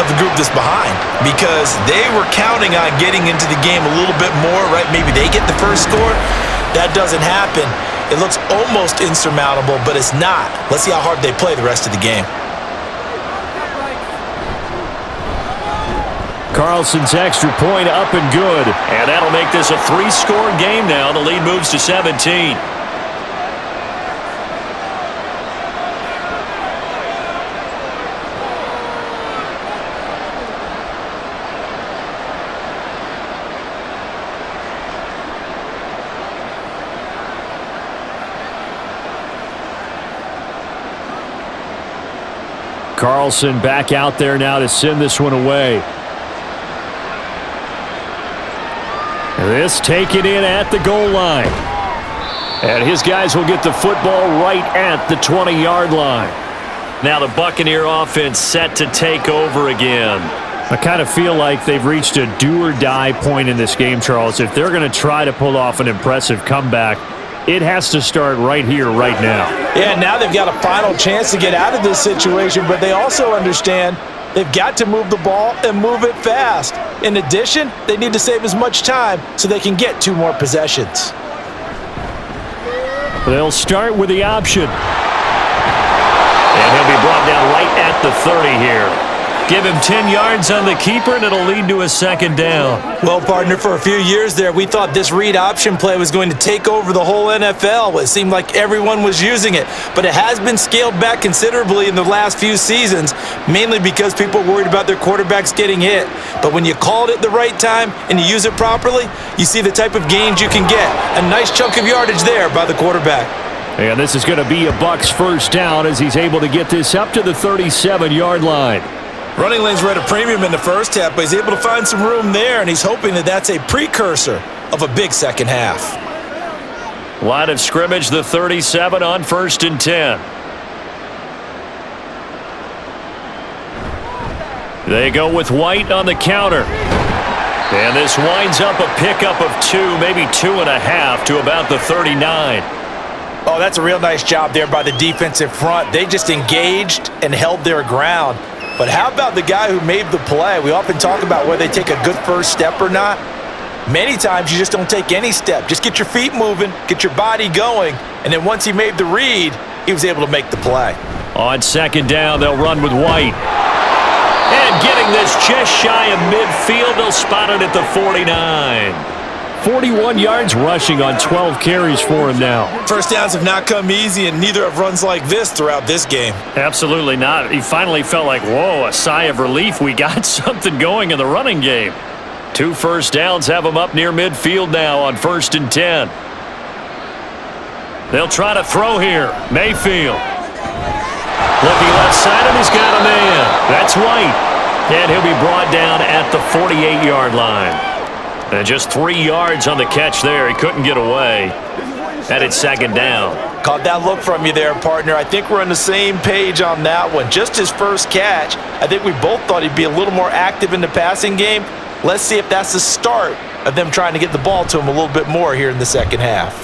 Speaker 3: of the group that's behind, because they were counting on getting into the game a little bit more, right? Maybe they get the first score. That doesn't happen. It looks almost insurmountable, but it's not. Let's see how hard they play the rest of the game.
Speaker 2: Carlson's extra point up and good. And that'll make this a 3-score game now. The lead moves to 17. Carlson back out there now to send this one away. This taken in at the goal line. And his guys will get the football right at the 20-yard line. Now the Buccaneer offense set to take over again. I kind of feel like they've reached a do-or-die point in this game, Charles. If they're going to try to pull off an impressive comeback, it has to start right here, right now.
Speaker 4: Yeah, now they've got a final chance to get out of this situation, but they also understand they've got to move the ball and move it fast. In addition, they need to save as much time so they can get 2 more possessions.
Speaker 2: They'll start with the option. And he'll be brought down right at the 30 here. Give him 10 yards on the keeper, and it'll lead to a 2nd down.
Speaker 3: Well, partner, for a few years there, we thought this read option play was going to take over the whole NFL. It seemed like everyone was using it, but it has been scaled back considerably in the last few seasons, mainly because people are worried about their quarterbacks getting hit. But when you call it at the right time and you use it properly, you see the type of gains you can get. A nice chunk of yardage there by the quarterback.
Speaker 2: And this is going to be a Bucs first down as he's able to get this up to the 37-yard line.
Speaker 3: Running lanes were at a premium in the first half, but he's able to find some room there, and he's hoping that that's a precursor of a big second half.
Speaker 2: Line of scrimmage, the 37 on 1st and 10. They go with White on the counter. And this winds up a pickup of 2, maybe 2.5 to about the 39.
Speaker 4: Oh, that's a real nice job there by the defensive front. They just engaged and held their ground. But how about the guy who made the play? We often talk about whether they take a good first step or not. Many times you just don't take any step. Just get your feet moving, get your body going, and then once he made the read, he was able to make the play.
Speaker 2: On second down, they'll run with White. And getting this just shy of midfield, they'll spot it at the 49. 41 yards rushing on 12 carries for him now.
Speaker 3: First downs have not come easy, and neither have runs like this throughout this game.
Speaker 2: Absolutely not. He finally felt like, whoa, a sigh of relief. We got something going in the running game. 2 first downs have him up near midfield now on 1st and 10. They'll try to throw here. Mayfield. Looking left side, and he's got a man. That's White. And he'll be brought down at the 48-yard line. And just 3 yards on the catch there. He couldn't get away. And it's second down.
Speaker 4: Caught that look from you there, partner. I think we're on the same page on that one. Just his first catch, I think we both thought he'd be a little more active in the passing game. Let's see if that's the start of them trying to get the ball to him a little bit more here in the second half.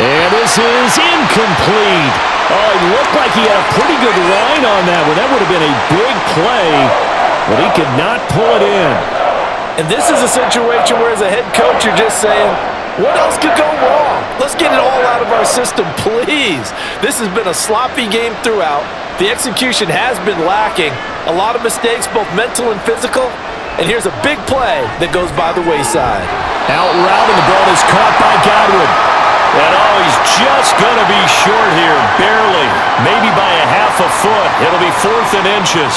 Speaker 2: And this is incomplete. Oh, it looked like he had a pretty good line on that one. That would have been a big play, but he could not pull it in.
Speaker 4: And this is a situation where as a head coach you're just saying, what else could go wrong? Let's get it all out of our system, please. This has been a sloppy game throughout. The execution has been lacking. A lot of mistakes, both mental and physical. And here's a big play that goes by the wayside.
Speaker 2: Out route, and the ball is caught by Godwin. And oh, he's just going to be short here, barely. Maybe by a half a foot. It'll be 4th and inches.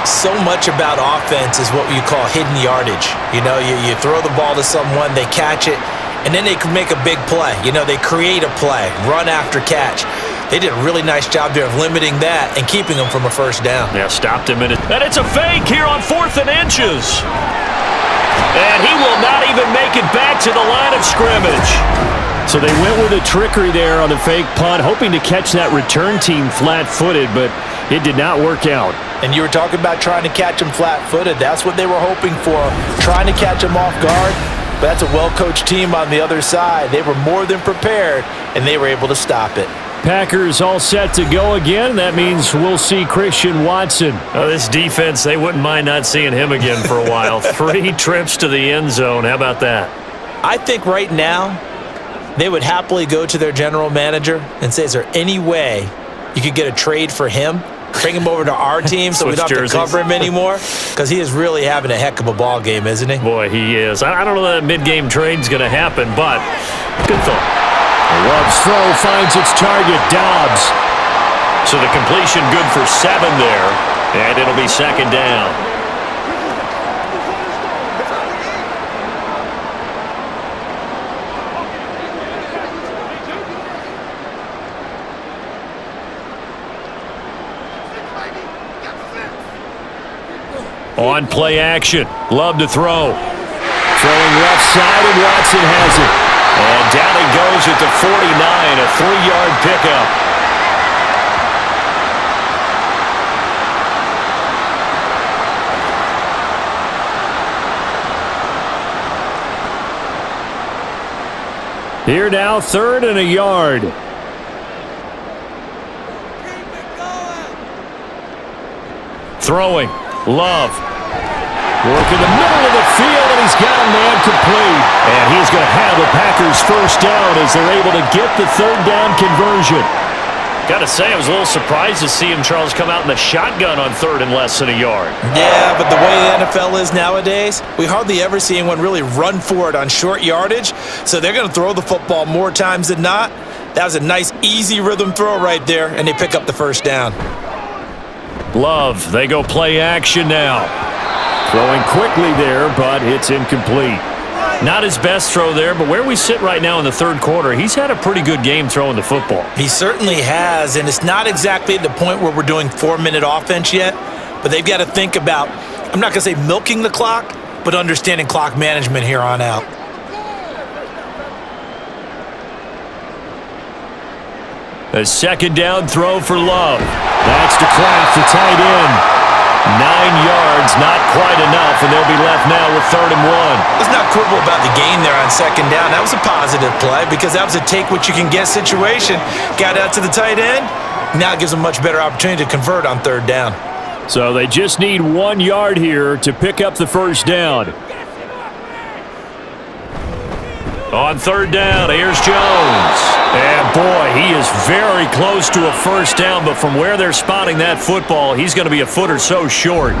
Speaker 3: So much about offense is what you call hidden yardage. You know, you throw the ball to someone, they catch it, and then they can make a big play. You know, they create a play, run after catch. They did a really nice job there of limiting that and keeping them from a first down.
Speaker 2: Yeah, stopped him in it. And it's a fake here on 4th and inches. And he will not even make it back to the line of scrimmage. So they went with a trickery there on the fake punt, hoping to catch that return team flat-footed, but it did not work out.
Speaker 4: And you were talking about trying to catch him flat-footed. That's what they were hoping for, trying to catch him off guard. But that's a well-coached team on the other side. They were more than prepared, and they were able to stop it.
Speaker 2: Packers all set to go again. That means we'll see Christian Watson. Oh, this defense, they wouldn't mind not seeing him again for a while. 3 trips to the end zone. How about that?
Speaker 3: I think right now they would happily go to their general manager and say, is there any way you could get a trade for him? Bring him over to our team so we don't have to cover him anymore? Because he is really having a heck of a ball game, isn't he?
Speaker 2: Boy, he is. I don't know that mid-game trade's going to happen, but good thought. Love's throw finds its target, Dobbs. So the completion good for 7 there, and it'll be second down. On play action, Love to throw. Throwing left side, and Watson has it. And down he goes at the 49, a 3-yard pickup. Here now, 3rd and a yard. Throwing, Love. Work in the middle of the field, and he's got a man complete. And he's going to have the Packers first down as they're able to get the 3rd down conversion. Got to say, I was a little surprised to see him, Charles, come out in the shotgun on 3rd and less than a yard.
Speaker 3: Yeah, but the way the NFL is nowadays, we hardly ever see anyone really run for it on short yardage. So they're going to throw the football more times than not. That was a nice, easy rhythm throw right there, and they pick up the first down.
Speaker 2: Love, they go play action now. Throwing quickly there, but it's incomplete. Not his best throw there, but where we sit right now in the 3rd quarter, he's had a pretty good game throwing the football.
Speaker 3: He certainly has, and it's not exactly at the point where we're doing 4-minute offense yet, but they've got to think about, I'm not going to say milking the clock, but understanding clock management here on out.
Speaker 2: A 2nd down throw for Love. That's to Kraft, the tight end. 9 yards, not quite enough, and they'll be left now with 3rd and 1.
Speaker 3: Let's not quibble about the gain there on 2nd down. That was a positive play because that was a take-what-you-can-get situation. Got out to the tight end. Now it gives them a much better opportunity to convert on 3rd down.
Speaker 2: So they just need 1 yard here to pick up the first down. On third down, here's Jones. And boy, he is very close to a first down, but from where they're spotting that football, he's going to be a foot or so short.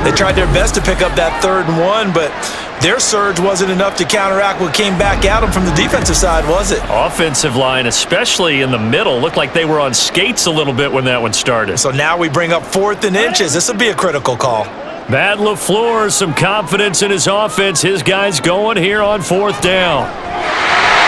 Speaker 3: They tried their best to pick up that 3rd and 1, but their surge wasn't enough to counteract what came back at them from the defensive side, was it?
Speaker 2: Offensive line, especially in the middle, looked like they were on skates a little bit when that one started.
Speaker 3: So now we bring up 4th and inches. This will be a critical call.
Speaker 2: Matt LaFleur, some confidence in his offense. His guys going here on 4th down.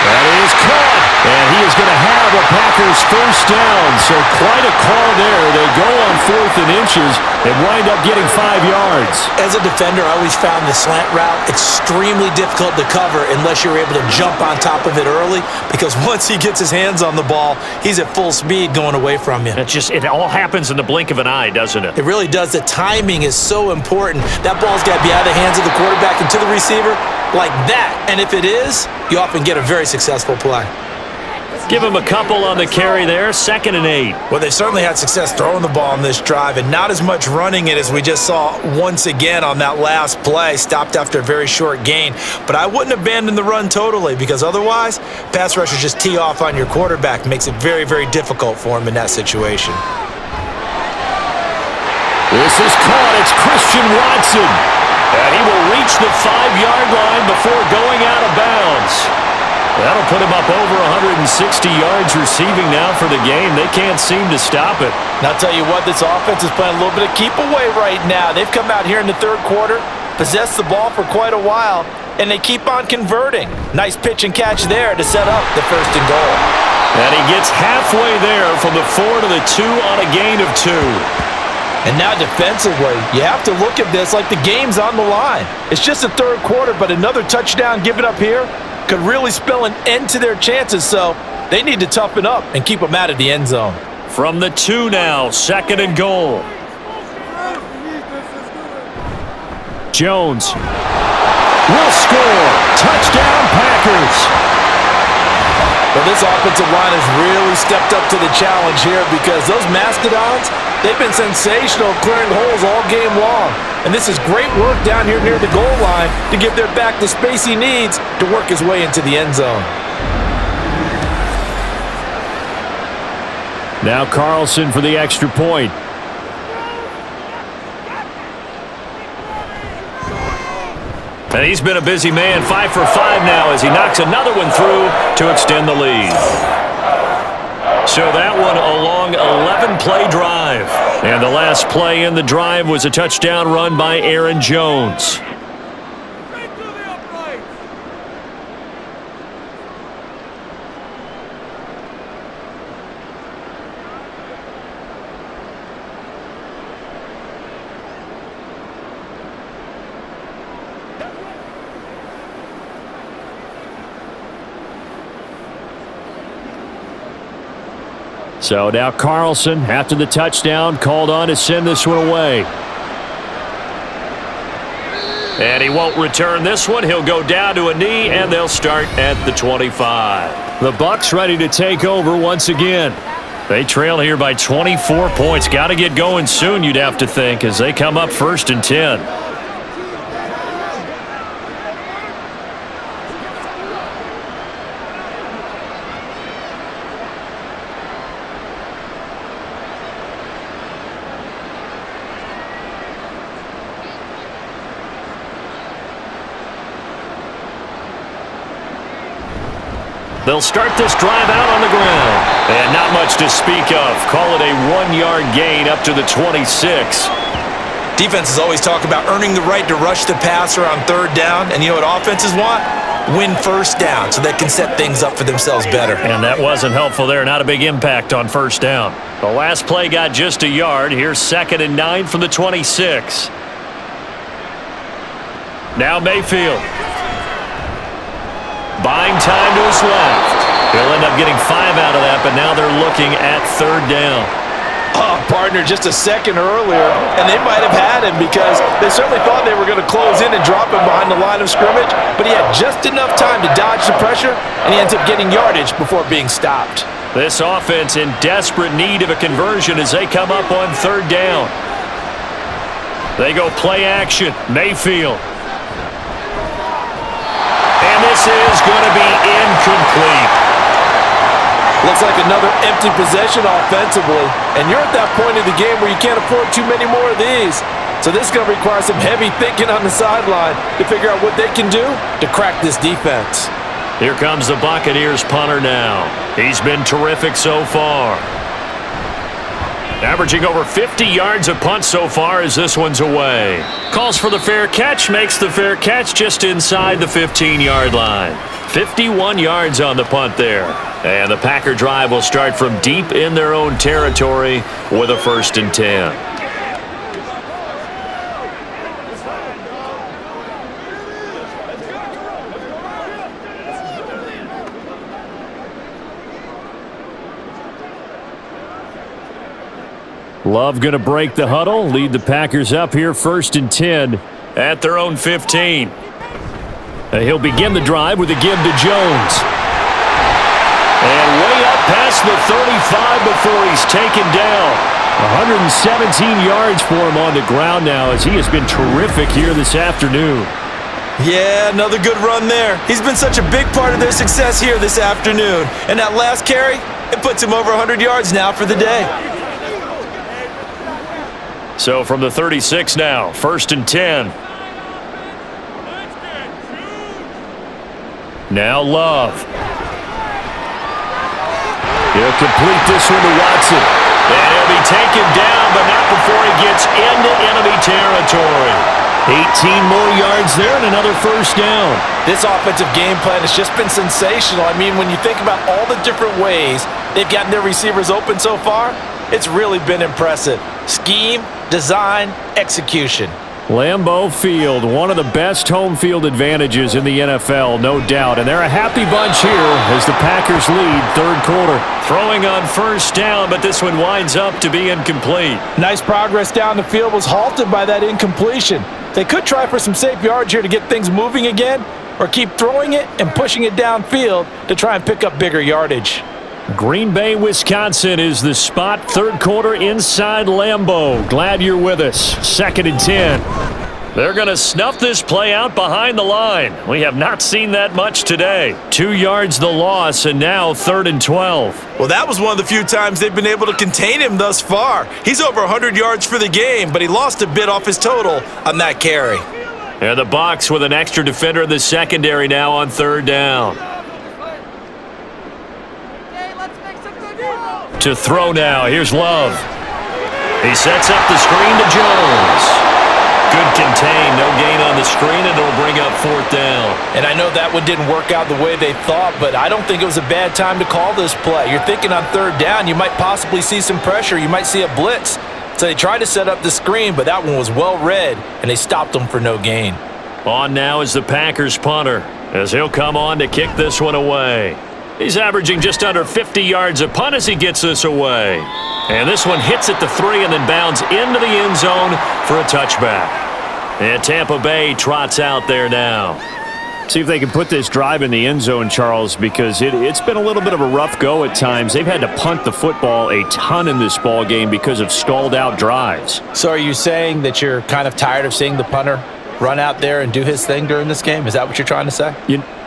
Speaker 2: That is caught, and he is going to have a Packers first down. So quite a call there. They go on 4th and inches and wind up getting 5 yards.
Speaker 3: As a defender, I always found the slant route extremely difficult to cover unless you're able to jump on top of it early, because once he gets his hands on the ball, he's at full speed going away from you.
Speaker 2: It all happens in the blink of an eye, doesn't it?
Speaker 3: It really does. The timing is so important. That ball's got to be out of the hands of the quarterback and to the receiver like that. And if it is, you often get a very successful play.
Speaker 2: Give him a couple on the carry there, 2nd and 8.
Speaker 3: Well, they certainly had success throwing the ball on this drive, and not as much running it as we just saw once again on that last play, stopped after a very short gain. But I wouldn't abandon the run totally, because otherwise, pass rushers just tee off on your quarterback. Makes it very, very difficult for him in that situation.
Speaker 2: This is caught. It's Christian Watson. And he will reach the 5-yard line before going out of bounds. That'll put him up over 160 yards receiving now for the game. They can't seem to stop it.
Speaker 4: And I'll tell you what, this offense is playing a little bit of keep away right now. They've come out here in the 3rd quarter, possessed the ball for quite a while, and they keep on converting. Nice pitch and catch there to set up the 1st and goal.
Speaker 2: And he gets halfway there from the 4 to the 2 on a gain of 2.
Speaker 4: And now defensively, you have to look at this like the game's on the line. It's just the 3rd quarter, but another touchdown given up here could really spell an end to their chances, so they need to toughen up and keep them out of the end zone.
Speaker 2: From the 2 now, 2nd and goal. Jones will score. Touchdown, Packers.
Speaker 4: Well, this offensive line has really stepped up to the challenge here, because those Mastodons, they've been sensational clearing holes all game long. And this is great work down here near the goal line to give their back the space he needs to work his way into the end zone.
Speaker 2: Now Carlson for the extra point. And he's been a busy man, 5 for 5 now as he knocks another one through to extend the lead. So that one a long 11-play drive. And the last play in the drive was a touchdown run by Aaron Jones. So now Carlson, after the touchdown, called on to send this one away. And he won't return this one. He'll go down to a knee, and they'll start at the 25. The Bucs ready to take over once again. They trail here by 24 points. Got to get going soon, you'd have to think, as they come up 1st and 10. They'll start this drive out on the ground. And not much to speak of. Call it a 1-yard gain up to the 26.
Speaker 3: Defenses always talk about earning the right to rush the passer on 3rd down. And you know what offenses want? Win 1st down so they can set things up for themselves better.
Speaker 2: And that wasn't helpful there. Not a big impact on 1st down. The last play got just a yard. Here's 2nd and 9 from the 26. Now Mayfield. Buying time to his left. He'll end up getting 5 out of that, but now they're looking at 3rd down.
Speaker 4: Oh, partner, just a second earlier, and they might have had him because they certainly thought they were going to close in and drop him behind the line of scrimmage, but he had just enough time to dodge the pressure, and he ends up getting yardage before being stopped.
Speaker 2: This offense in desperate need of a conversion as they come up on 3rd down. They go play action. Mayfield. And this is going to be incomplete.
Speaker 4: Looks like another empty possession offensively. And you're at that point of the game where you can't afford too many more of these. So this is going to require some heavy thinking on the sideline to figure out what they can do to crack this defense.
Speaker 2: Here comes the Buccaneers punter now. He's been terrific so far. Averaging over 50 yards a punt so far as this one's away. Calls for the fair catch, makes the fair catch just inside the 15-yard line. 51 yards on the punt there. And the Packer drive will start from deep in their own territory with a 1st and 10. Love going to break the huddle, lead the Packers up here 1st and 10 at their own 15. He'll begin the drive with a give to Jones. And way up past the 35 before he's taken down. 117 yards for him on the ground now as he has been terrific here this afternoon.
Speaker 3: Yeah, another good run there. He's been such a big part of their success here this afternoon. And that last carry, it puts him over 100 yards now for the day.
Speaker 2: So from the 36 now, 1st and 10. Now Love. He'll complete this one to Watson. And he'll be taken down, but not before he gets into enemy territory. 18 more yards there and another 1st down.
Speaker 4: This offensive game plan has just been sensational. I mean, when you think about all the different ways they've gotten their receivers open so far, it's really been impressive. Scheme, design, execution.
Speaker 2: Lambeau Field, one of the best home field advantages in the NFL, no doubt. And they're a happy bunch here as the Packers lead 3rd quarter. Throwing on 1st down, but this one winds up to be incomplete.
Speaker 4: Nice progress down the field was halted by that incompletion. They could try for some safe yards here to get things moving again, or keep throwing it and pushing it downfield to try and pick up bigger yardage.
Speaker 2: Green Bay, Wisconsin is the spot. 3rd quarter inside Lambeau. Glad you're with us. 2nd and 10. They're going to snuff this play out behind the line. We have not seen that much today. 2 yards the loss, and now 3rd and 12.
Speaker 3: Well, that was one of the few times they've been able to contain him thus far. He's over 100 yards for the game, but he lost a bit off his total on that carry.
Speaker 2: And the Bucs with an extra defender in the secondary now on 3rd down. To throw now. Here's Love. He sets up the screen to Jones. Good contain. No gain on the screen, and it'll bring up 4th down.
Speaker 4: And I know that one didn't work out the way they thought, but I don't think it was a bad time to call this play. You're thinking on 3rd down, you might possibly see some pressure. You might see a blitz. So they tried to set up the screen, but that one was well read, and they stopped them for no gain.
Speaker 2: On now is the Packers punter, as he'll come on to kick this one away. He's averaging just under 50 yards a punt as he gets this away. And this one hits at the 3 and then bounds into the end zone for a touchback. And Tampa Bay trots out there now. See if they can put this drive in the end zone, Charles, because it's been a little bit of a rough go at times. They've had to punt the football a ton in this ball game because of stalled out drives.
Speaker 4: So are you saying that you're kind of tired of seeing the punter run out there and do his thing during this game? Is that what you're trying to say?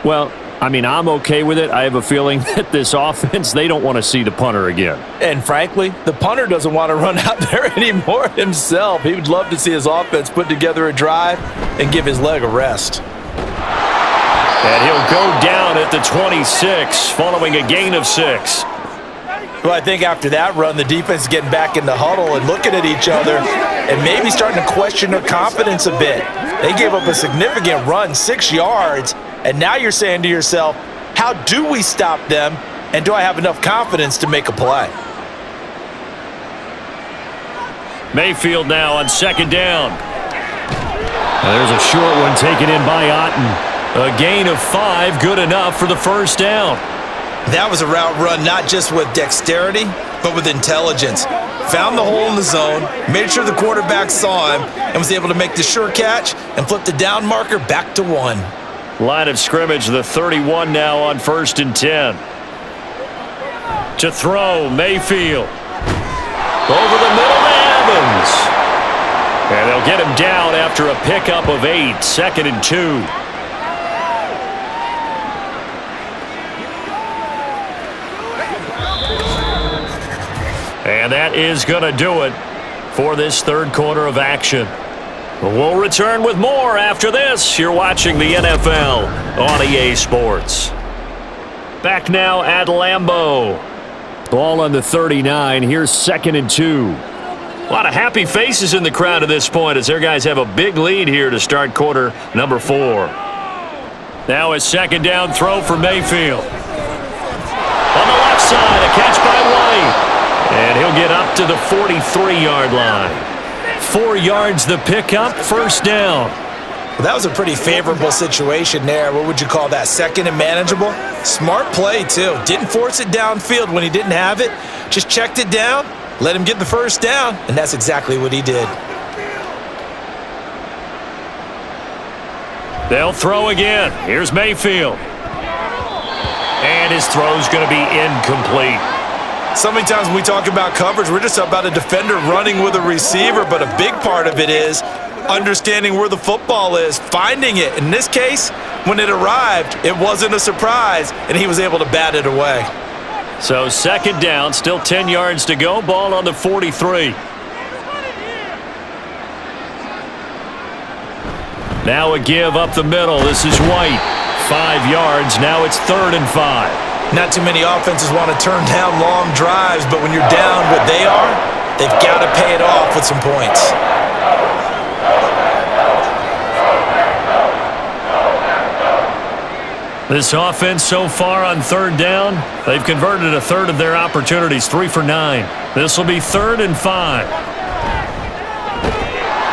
Speaker 2: Well, I mean, I'm okay with it. I have a feeling that this offense, they don't want to see the punter again.
Speaker 4: And frankly, the punter doesn't want to run out there anymore himself. He would love to see his offense put together a drive and give his leg a rest.
Speaker 2: And he'll go down at the 26 following a gain of 6.
Speaker 4: Well, I think after that run, the defense is getting back in the huddle and looking at each other and maybe starting to question their confidence a bit. They gave up a significant run, 6 yards, and now you're saying to yourself, how do we stop them, and do I have enough confidence to make a play?
Speaker 2: Mayfield now on 2nd down. There's a short one taken in by Otten. A gain of 5, good enough for the 1st down.
Speaker 3: That was a route run not just with dexterity, but with intelligence. Found the hole in the zone, made sure the quarterback saw him, and was able to make the sure catch and flip the down marker back to 1.
Speaker 2: Line of scrimmage, the 31 now on 1st and 10. To throw, Mayfield. Over the middle to Evans. And they'll get him down after a pickup of 8, 2nd and 2. And that is going to do it for this third quarter of action. We'll return with more after this. You're watching the NFL on EA Sports. Back now at Lambeau. Ball on the 39. Here's 2nd and 2. A lot of happy faces in the crowd at this point as their guys have a big lead here to start quarter number 4. Now a 2nd down throw for Mayfield. On the left side, a catch by White. And he'll get up to the 43-yard line. 4 yards the pickup, 1st down.
Speaker 3: Well, that was a pretty favorable situation there. What would you call that? 2nd and manageable? Smart play, too. Didn't force it downfield when he didn't have it. Just checked it down, let him get the 1st down, and that's exactly what he did.
Speaker 2: They'll throw again. Here's Mayfield. And his throw's going to be incomplete.
Speaker 3: So many times when we talk about coverage, we're just about a defender running with a receiver, but a big part of it is understanding where the football is, finding it. In this case, when it arrived, it wasn't a surprise, and he was able to bat it away.
Speaker 2: So 2nd down, still 10 yards to go, ball on the 43. Now a give up the middle. This is White. 5 yards, now it's 3rd and 5.
Speaker 3: Not too many offenses want to turn down long drives, but when you're down what they are, they've got to pay it off with some points.
Speaker 2: This offense so far on 3rd down, they've converted a third of their opportunities, 3 for 9. This will be 3rd and 5.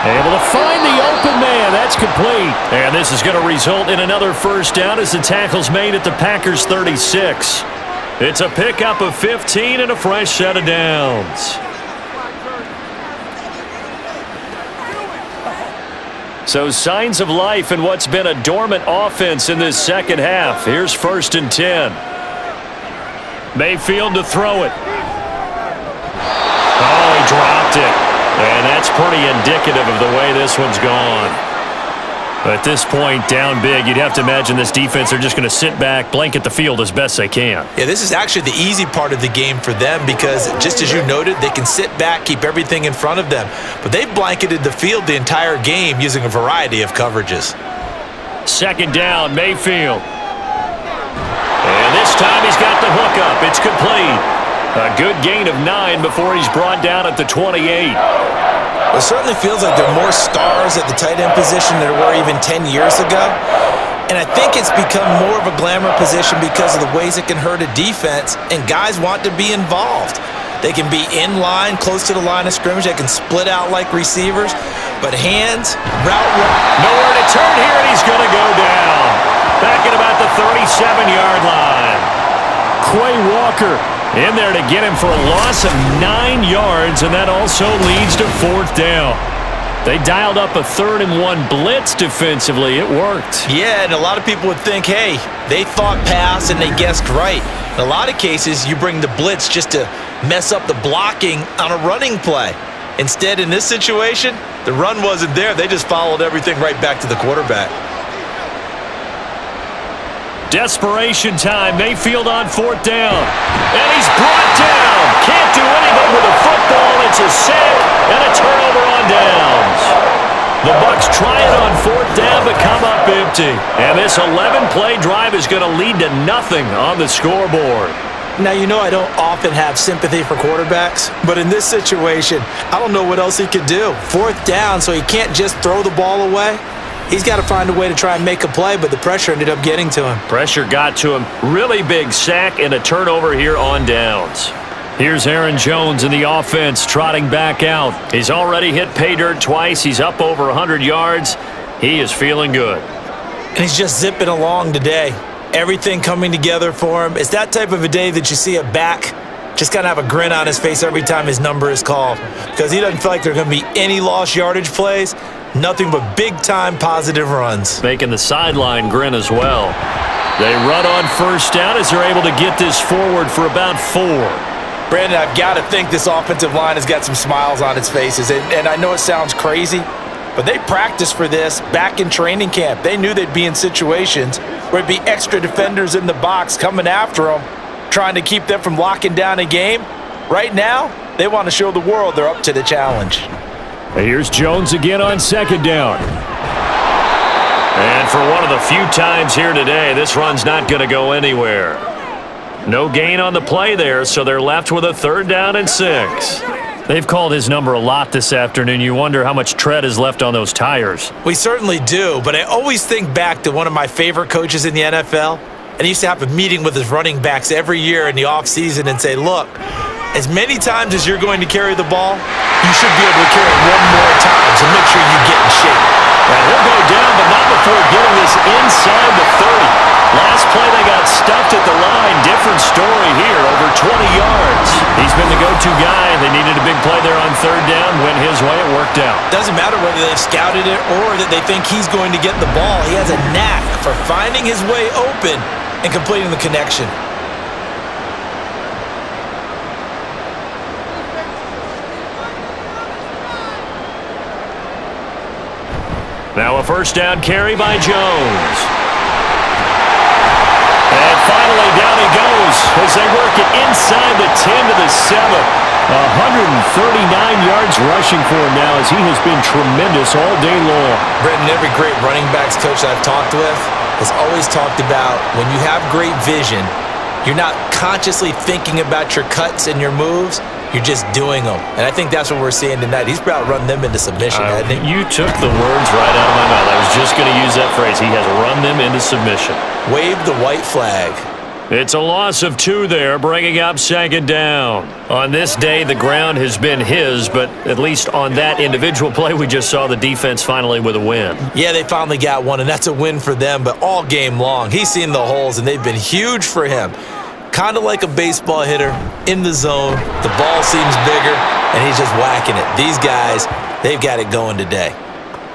Speaker 2: Able to find the open man. That's complete. And this is going to result in another 1st down as the tackle's made at the Packers' 36. It's a pickup of 15 and a fresh set of downs. So signs of life in what's been a dormant offense in this 2nd half. Here's 1st and 10. Mayfield to throw it. Oh, he dropped it. And that's pretty indicative of the way this one's gone. At this point, down big, you'd have to imagine this defense are just going to sit back, blanket the field as best they can.
Speaker 3: Yeah, this is actually the easy part of the game for them because, just as you noted, they can sit back, keep everything in front of them. But they've blanketed the field the entire game using a variety of coverages.
Speaker 2: 2nd down, Mayfield. And this time he's got the hook up. It's complete. A good gain of 9 before he's brought down at the 28.
Speaker 3: It certainly feels like there are more stars at the tight end position than there were even 10 years ago. And I think it's become more of a glamour position because of the ways it can hurt a defense, and guys want to be involved. They can be in line, close to the line of scrimmage. They can split out like receivers. But hands, route run.
Speaker 2: Nowhere to turn here, and he's going to go down. Back at about the 37-yard line. Quay Walker in there to get him for a loss of 9 yards, and that also leads to 4th down. They dialed up a 3rd and 1 blitz defensively. It worked.
Speaker 3: Yeah, and a lot of people would think, hey, they thought pass and they guessed right. In a lot of cases, you bring the blitz just to mess up the blocking on a running play. Instead, in this situation, the run wasn't there. They just followed everything right back to the quarterback.
Speaker 2: Desperation time. Mayfield on 4th down. And he's brought down. Can't do anything with a football. It's a sack and a turnover on downs. The Bucs try it on 4th down but come up empty. And this 11-play drive is going to lead to nothing on the scoreboard.
Speaker 3: Now, you know I don't often have sympathy for quarterbacks, but in this situation, I don't know what else he could do. 4th down, so he can't just throw the ball away. He's got to find a way to try and make a play, but the pressure ended up getting to him.
Speaker 2: Pressure got to him. Really big sack and a turnover here on downs. Here's Aaron Jones in the offense trotting back out. He's already hit pay dirt twice. He's up over 100 yards. He is feeling good.
Speaker 3: And he's just zipping along today. Everything coming together for him. It's that type of a day that you see a back just kind of have a grin on his face every time his number is called because he doesn't feel like there are going to be any lost yardage plays. Nothing but big-time positive runs.
Speaker 2: Making the sideline grin as well. They run on 1st down as they're able to get this forward for about 4.
Speaker 3: Brandon, I've got to think this offensive line has got some smiles on its faces. And I know it sounds crazy, but they practiced for this back in training camp. They knew they'd be in situations where there'd be extra defenders in the box coming after them, trying to keep them from locking down a game. Right now, they want to show the world they're up to the challenge.
Speaker 2: Here's Jones again on second down. And for one of the few times here today, this run's not going to go anywhere. No gain on the play there, so they're left with a 3rd down and 6. They've called his number a lot this afternoon. You wonder how much tread is left on those tires.
Speaker 3: We certainly do, but I always think back to one of my favorite coaches in the NFL, and he used to have a meeting with his running backs every year in the offseason and say, look, as many times as you're going to carry the ball, you should be able to carry it one more time, so make sure you get in shape.
Speaker 2: And he'll go down, but not before getting this inside the 30. Last play, they got stuffed at the line. Different story here, over 20 yards. He's been the go-to guy. They needed a big play there on 3rd down. Went his way, it worked out.
Speaker 3: Doesn't matter whether they've scouted it or that they think he's going to get the ball. He has a knack for finding his way open and completing the connection.
Speaker 2: Now a 1st down carry by Jones. And finally down he goes as they work it inside the 10 to the 7. 139 yards rushing for him now as he has been tremendous all day long.
Speaker 3: Brendan, every great running backs coach I've talked with has always talked about when you have great vision, you're not consciously thinking about your cuts and your moves. You're just doing them. And I think that's what we're seeing tonight. He's about run them into submission, hasn't he?
Speaker 2: You took the words right out of my mouth. I was just going to use that phrase. He has run them into submission.
Speaker 3: Wave the white flag.
Speaker 2: It's a loss of 2 there, bringing up 2nd down. On this day, the ground has been his, but at least on that individual play, we just saw the defense finally with a win.
Speaker 3: Yeah, they finally got one, and that's a win for them, but all game long, he's seen the holes, and they've been huge for him. Kind of like a baseball hitter in the zone. The ball seems bigger, and he's just whacking it. These guys, they've got it going today.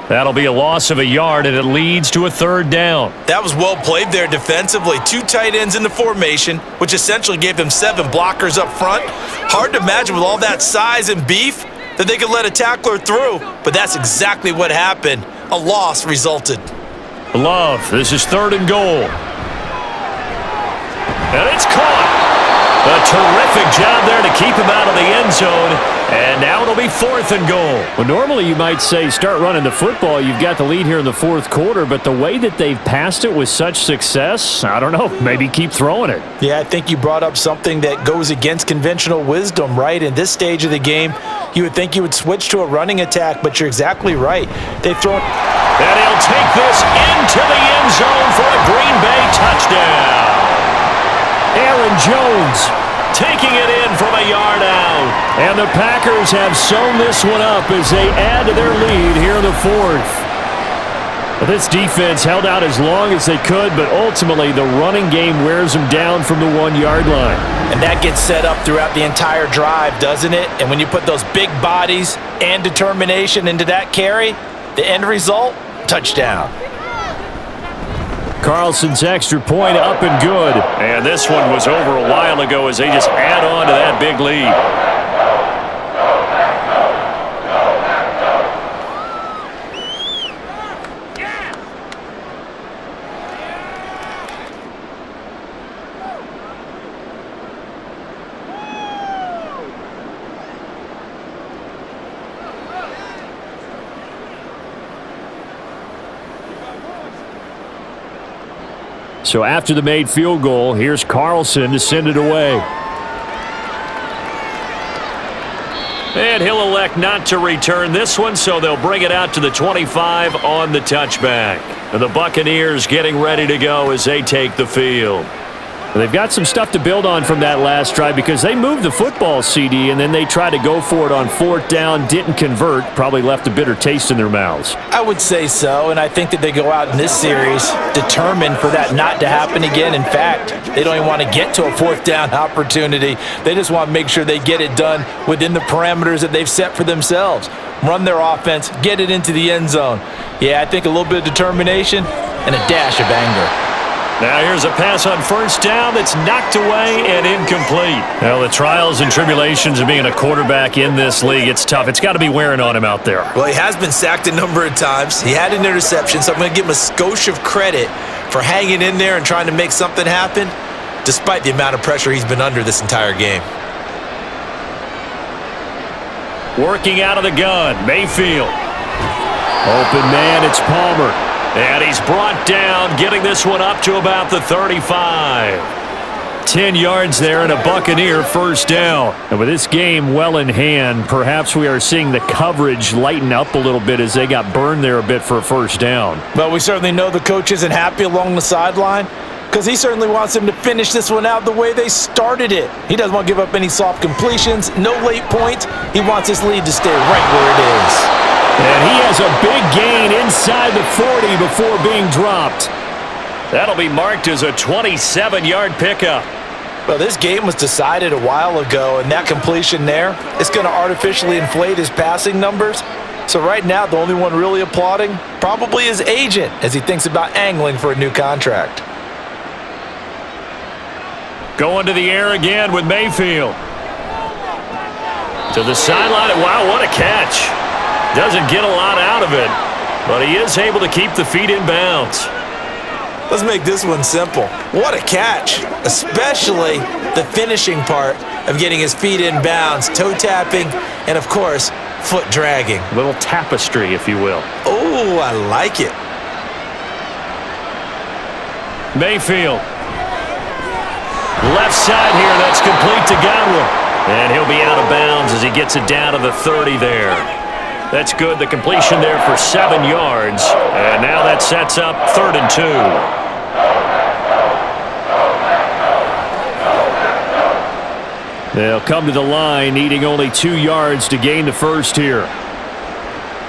Speaker 2: That'll be a loss of a yard, and it leads to a 3rd down.
Speaker 3: That was well played there defensively. 2 tight ends in the formation, which essentially gave them 7 blockers up front. Hard to imagine with all that size and beef that they could let a tackler through, but that's exactly what happened. A loss resulted.
Speaker 2: Love, this is 3rd and goal. And it's caught. A terrific job there to keep him out of the end zone. And now it'll be 4th and goal. Well, normally you might say start running the football. You've got the lead here in the 4th quarter, but the way that they've passed it with such success, I don't know, maybe keep throwing it.
Speaker 4: Yeah, I think you brought up something that goes against conventional wisdom, right? In this stage of the game, you would think you would switch to a running attack, but you're exactly right. They've thrown...
Speaker 2: And he'll take this into the end zone for a Green Bay touchdown. Aaron Jones taking it in from a yard out. And the Packers have sewn this one up as they add to their lead here in the 4th. Well, this defense held out as long as they could, but ultimately the running game wears them down from the 1-yard line.
Speaker 4: And that gets set up throughout the entire drive, doesn't it? And when you put those big bodies and determination into that carry, the end result, touchdown.
Speaker 2: Carlson's extra point up and good. And this one was over a while ago as they just add on to that big lead. So after the made field goal, here's Carlson to send it away. And he'll elect not to return this one, so they'll bring it out to the 25 on the touchback. And the Buccaneers getting ready to go as they take the field. They've got some stuff to build on from that last drive because they moved the football, CD, and then they tried to go for it on 4th down, didn't convert, probably left a bitter taste in their mouths.
Speaker 4: I would say so, and I think that they go out in this series determined for that not to happen again. In fact, they don't even want to get to a 4th down opportunity. They just want to make sure they get it done within the parameters that they've set for themselves. Run their offense, get it into the end zone. Yeah, I think a little bit of determination and a dash of anger.
Speaker 2: Now here's a pass on first down that's knocked away and incomplete. Well, the trials and tribulations of being a quarterback in this league, it's tough. It's got to be wearing on him out there.
Speaker 3: Well, he has been sacked a number of times. He had an interception, so I'm going to give him a skosh of credit for hanging in there and trying to make something happen, despite the amount of pressure he's been under this entire game.
Speaker 2: Working out of the gun, Mayfield. Open man, it's Palmer. And he's brought down, getting this one up to about the 35. 10 yards there and a Buccaneer first down. And with this game well in hand, perhaps we are seeing the coverage lighten up a little bit as they got burned there a bit for a first down.
Speaker 4: But we certainly know the coach isn't happy along the sideline because he certainly wants them to finish this one out the way they started it. He doesn't want to give up any soft completions, no late points. He wants his lead to stay right where it is.
Speaker 2: And he has a big gain inside the 40 before being dropped. That'll be marked as a 27-yard pickup.
Speaker 4: Well, this game was decided a while ago, and that completion there is going to artificially inflate his passing numbers. So right now, the only one really applauding probably his agent as he thinks about angling for a new contract.
Speaker 2: Going to the air again with Mayfield. To the sideline. Wow, what a catch. Doesn't get a lot out of it, but he is able to keep the feet in bounds.
Speaker 3: Let's make this one simple. What a catch, especially the finishing part of getting his feet in bounds, toe tapping, and of course, foot dragging.
Speaker 2: A little tapestry, if you will.
Speaker 3: Oh, I like it.
Speaker 2: Mayfield. Left side here, that's complete to Godwin. And he'll be out of bounds as he gets it down to the 30 there. That's good. The completion there for 7 yards. And now that sets up 3rd and 2. They'll come to the line, needing only 2 yards to gain the first here.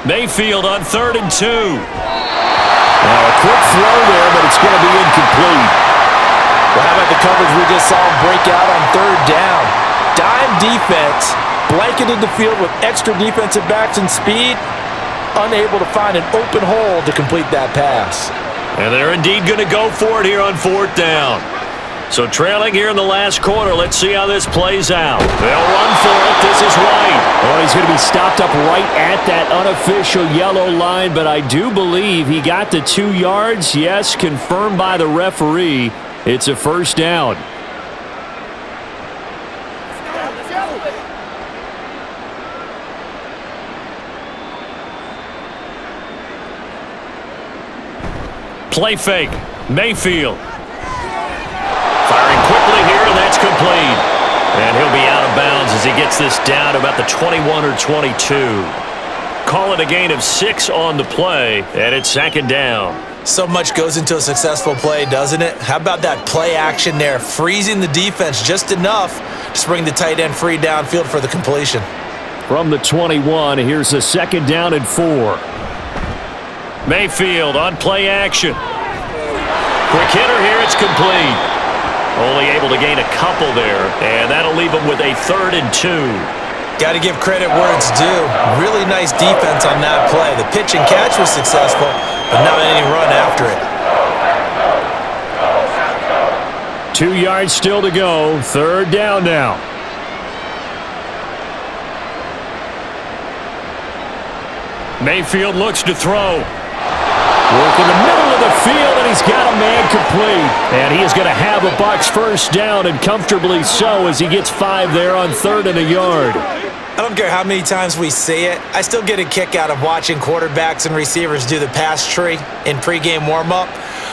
Speaker 2: Mayfield on 3rd and 2. Now a quick throw there, but it's going to be incomplete.
Speaker 4: Well, how about the coverage we just saw him break out on 3rd down? Dime defense. Blanketed the field with extra defensive backs and speed, unable to find an open hole to complete that pass.
Speaker 2: And they're indeed going to go for it here on 4th down. So trailing here in the last quarter, let's see how this plays out. They'll run for it. This is White. Oh, he's going to be stopped up right at that unofficial yellow line, but I do believe he got the 2 yards. Yes, confirmed by the referee. It's a first down. Play fake. Mayfield. Firing quickly here, and that's complete. And he'll be out of bounds as he gets this down to about the 21 or 22. Call it a gain of 6 on the play, and it's 2nd down.
Speaker 3: So much goes into a successful play, doesn't it? How about that play action there, freezing the defense just enough to bring the tight end free downfield for the completion.
Speaker 2: From the 21, here's a 2nd down and 4. Mayfield on play action. Quick hitter here, it's complete. Only able to gain a couple there, and that'll leave him with a 3rd and 2.
Speaker 3: Got to give credit where it's due. Really nice defense on that play. The pitch and catch was successful, but not any run after it.
Speaker 2: 2 yards still to go. 3rd down now. Mayfield looks to throw. Work in the middle of the field, and he's got a man complete. And he is going to have a Bucs first down, and comfortably so, as he gets 5 there on 3rd and a yard.
Speaker 3: I don't care how many times we see it. I still get a kick out of watching quarterbacks and receivers do the pass tree in pregame warm-up.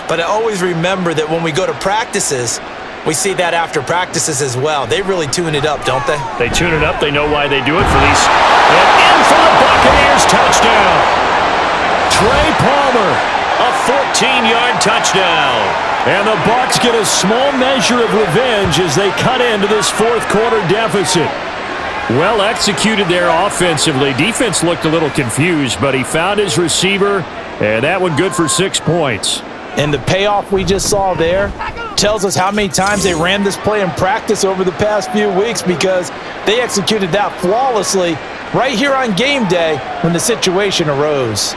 Speaker 3: But I always remember that when we go to practices, we see that after practices as well. They really tune it up, don't they?
Speaker 2: They tune it up. They know why they do it for these. And in for the Buccaneers touchdown. Trey Palmer, a 14-yard touchdown. And the Bucs get a small measure of revenge as they cut into this 4th quarter deficit. Well executed there offensively. Defense looked a little confused, but he found his receiver, and that one good for 6 points.
Speaker 4: And the payoff we just saw there tells us how many times they ran this play in practice over the past few weeks, because they executed that flawlessly right here on game day when the situation arose.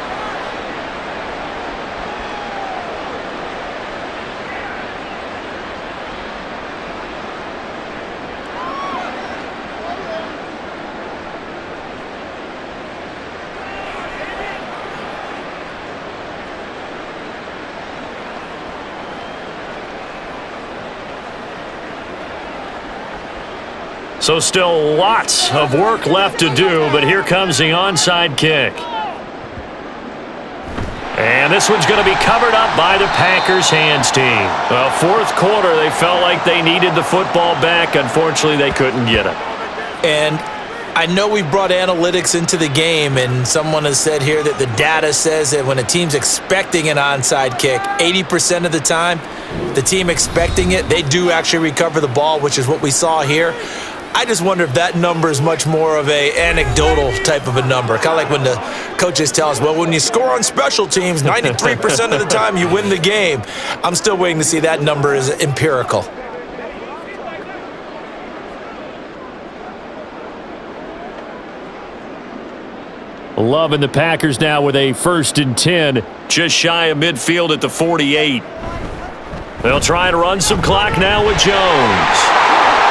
Speaker 2: So still lots of work left to do, but here comes the onside kick. And this one's going to be covered up by the Packers hands team. Well, fourth quarter, they felt like they needed the football back. Unfortunately, they couldn't get it.
Speaker 3: And I know we brought analytics into the game, and someone has said here that the data says that when a team's expecting an onside kick, 80% of the time, the team expecting it, they do actually recover the ball, which is what we saw here. I just wonder if that number is much more of a anecdotal type of a number. Kind of like when the coaches tell us, well, when you score on special teams, 93% of the time you win the game. I'm still waiting to see that number is empirical.
Speaker 2: Loving the Packers now with a 1st and 10, just shy of midfield at the 48. They'll try and run some clock now with Jones.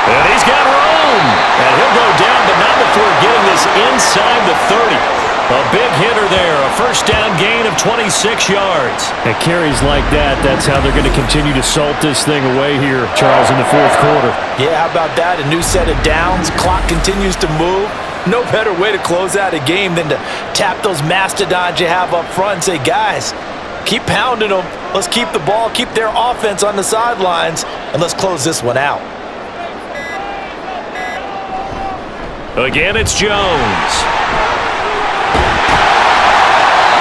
Speaker 2: And he's got room. And he'll go down, but not before getting this inside the 30. A big hitter there, a first down gain of 26 yards.
Speaker 6: At carries like that, that's how they're going to continue to salt this thing away here, Charles, in the fourth quarter.
Speaker 4: Yeah, how about that? A new set of downs. Clock continues to move. No better way to close out a game than to tap those mastodons you have up front and say, guys, keep pounding them. Let's keep the ball, keep their offense on the sidelines, and let's close this one out.
Speaker 2: Again, it's Jones.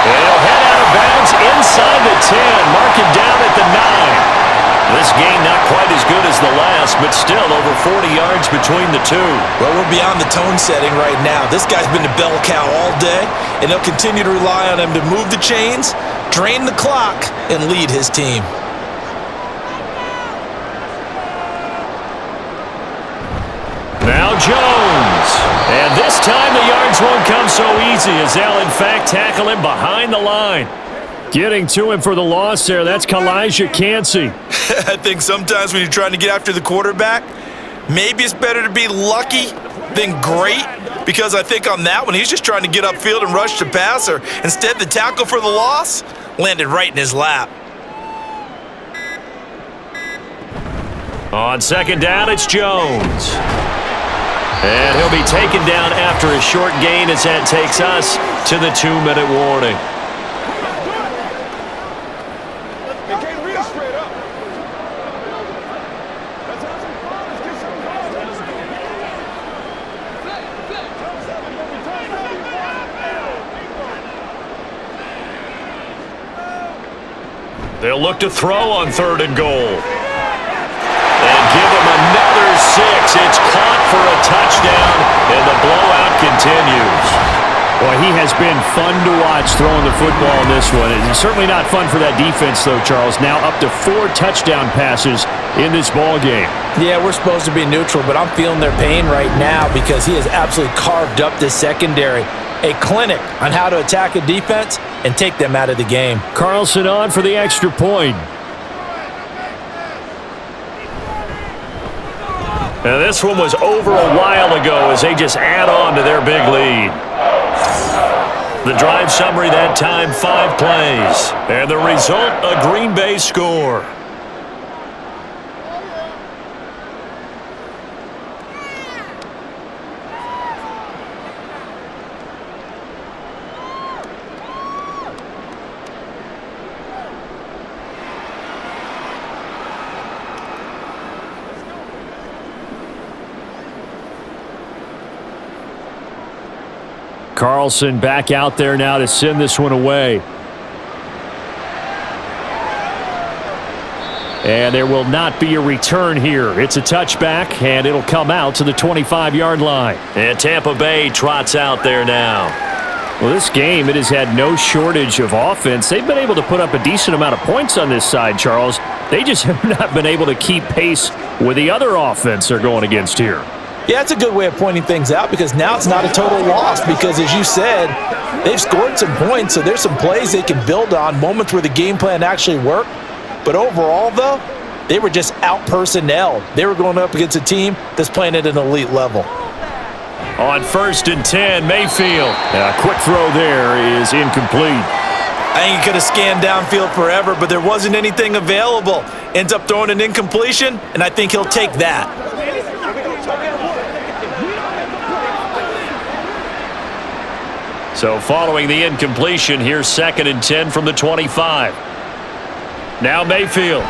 Speaker 2: And he'll head out of bounds inside the 10, mark him down at the 9. This game not quite as good as the last, but still over 40 yards between the two.
Speaker 3: Well, we're beyond the tone setting right now. This guy's been the bell cow all day, and they'll continue to rely on him to move the chains, drain the clock, and lead his team.
Speaker 2: Now Jones. And this time the yards won't come so easy as they'll in fact tackle him behind the line.
Speaker 6: Getting to him for the loss there, that's Kalijah Cansey.
Speaker 3: I think sometimes when you're trying to get after the quarterback, maybe it's better to be lucky than great, because I think on that one, he's just trying to get upfield and rush the passer. Instead, the tackle for the loss landed right in his lap.
Speaker 2: On second down, it's Jones. And he'll be taken down after a short gain as that takes us to the 2-minute warning. They'll look to throw on 3rd and goal. And give him another 6. It's caught for a touchdown, and the blowout continues.
Speaker 6: Boy, he has been fun to watch throwing the football in this one. It's certainly not fun for that defense, though, Charles. Now up to 4 touchdown passes in this ball game.
Speaker 4: Yeah, we're supposed to be neutral, but I'm feeling their pain right now because he has absolutely carved up this secondary. A clinic on how to attack a defense and take them out of the game.
Speaker 6: Carlson on for the extra point.
Speaker 2: Now this one was over a while ago as they just add on to their big lead. The drive summary that time, 5 plays. And the result, a Green Bay score.
Speaker 6: Carlson back out there now to send this one away. And there will not be a return here. It's a touchback, and it'll come out to the 25-yard line.
Speaker 2: And Tampa Bay trots out there now.
Speaker 6: Well, this game, it has had no shortage of offense. They've been able to put up a decent amount of points on this side, Charles. They just have not been able to keep pace with the other offense they're going against here.
Speaker 4: Yeah, that's a good way of pointing things out because now it's not a total loss because, as you said, they've scored some points, so there's some plays they can build on, moments where the game plan actually worked. But overall, though, they were just out-personnelled. They were going up against a team that's playing at an elite level.
Speaker 2: On 1st and 10, Mayfield.
Speaker 6: A quick throw there is incomplete.
Speaker 3: I think he could have scanned downfield forever, but there wasn't anything available. Ends up throwing an incompletion, and I think he'll take that.
Speaker 2: So following the incompletion, here's 2nd and 10 from the 25. Now Mayfield.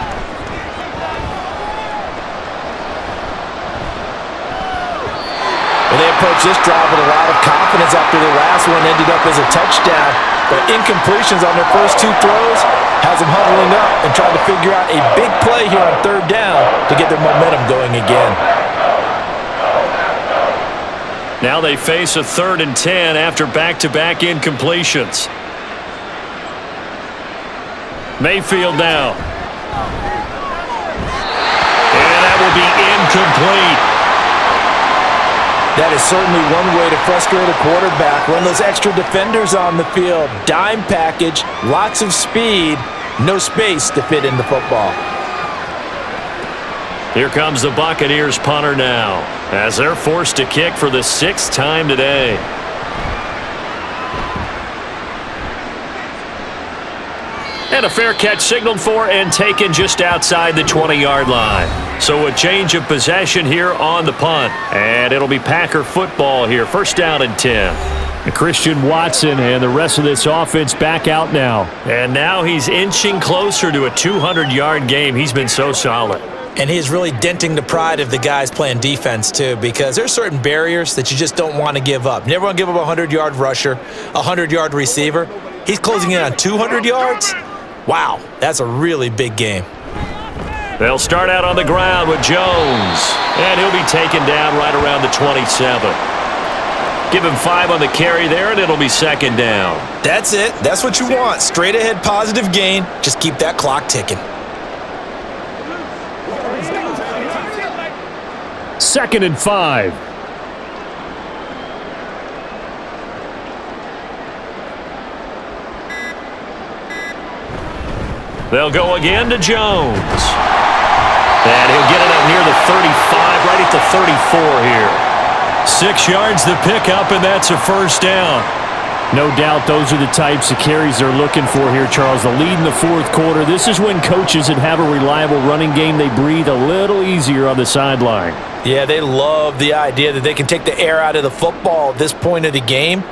Speaker 4: Well, they approached this drive with a lot of confidence after their last one ended up as a touchdown. But incompletions on their first 2 throws has them huddling up and trying to figure out a big play here on 3rd down to get their momentum going again.
Speaker 2: Now they face a 3rd and 10 after back-to-back incompletions. Mayfield now. And that will be incomplete.
Speaker 4: That is certainly one way to frustrate a quarterback. Run those extra defenders on the field. Dime package, lots of speed, no space to fit in the football.
Speaker 2: Here comes the Buccaneers punter now, as they're forced to kick for the 6th time today. And a fair catch signaled for and taken just outside the 20-yard line. So a change of possession here on the punt. And it'll be Packer football here. 1st down and 10.
Speaker 6: And Christian Watson and the rest of this offense back out now.
Speaker 2: And now he's inching closer to a 200-yard game. He's been so solid.
Speaker 3: And he's really denting the pride of the guys playing defense, too, because there's certain barriers that you just don't want to give up. You never want to give up a 100-yard rusher, a 100-yard receiver. He's closing in on 200 yards. Wow, that's a really big game.
Speaker 2: They'll start out on the ground with Jones. And he'll be taken down right around the 27. Give him 5 on the carry there, and it'll be 2nd down.
Speaker 3: That's it. That's what you want. Straight ahead positive gain. Just keep that clock ticking.
Speaker 6: 2nd and 5.
Speaker 2: They'll go again to Jones. And he'll get it up near the 35, right at the 34 here. 6 yards to pick up, and that's a 1st down.
Speaker 6: No doubt those are the types of carries they're looking for here, Charles. The lead in the 4th quarter. This is when coaches that have a reliable running game, they breathe a little easier on the sideline.
Speaker 4: Yeah, they love the idea that they can take the air out of the football at this point of the game.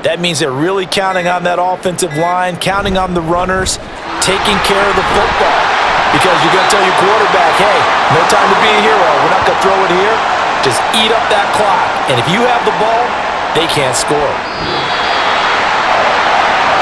Speaker 4: That means they're really counting on that offensive line, counting on the runners, taking care of the football. Because you're going to tell your quarterback, hey, no time to be a hero. We're not going to throw it here. Just eat up that clock. And if you have the ball, they can't score.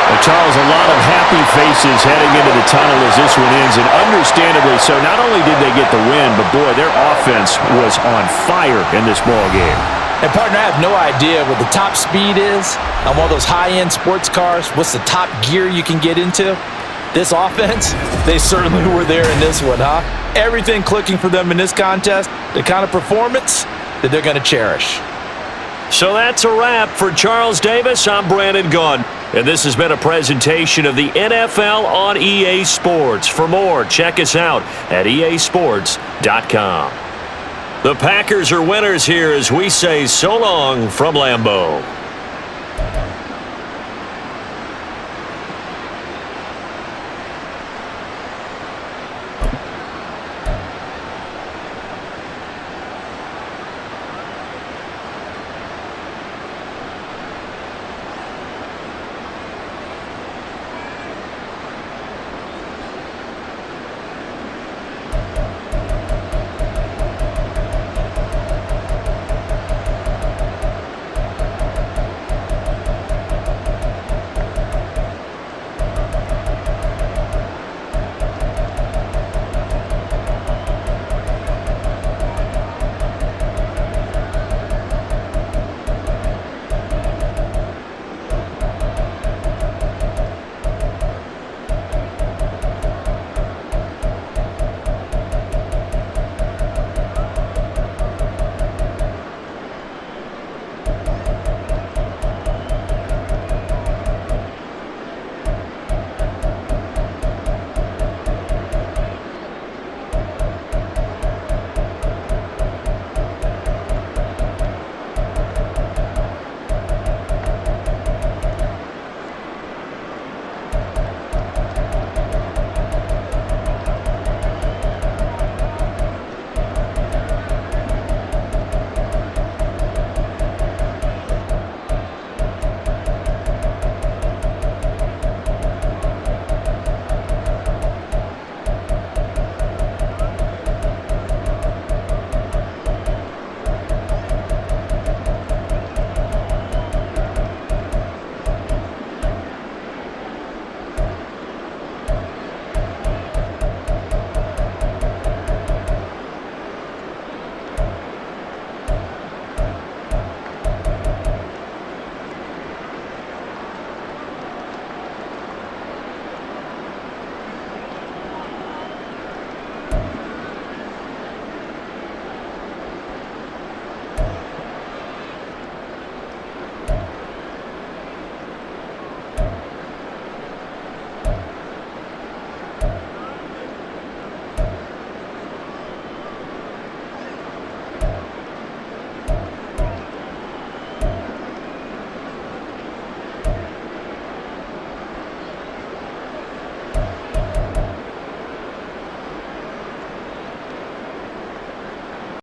Speaker 6: Well, Charles, a lot of happy faces heading into the tunnel as this one ends, and understandably so. Not only did they get the win, but boy, their offense was on fire in this ball game.
Speaker 4: And partner, I have no idea what the top speed is on one of those high-end sports cars. What's the top gear you can get into? This offense, they certainly were there in this one, huh? Everything clicking for them in this contest, the kind of performance that they're going to cherish.
Speaker 2: So that's a wrap for Charles Davis. I'm Brandon Gunn. And this has been a presentation of the NFL on EA Sports. For more, check us out at easports.com. The Packers are winners here as we say so long from Lambeau.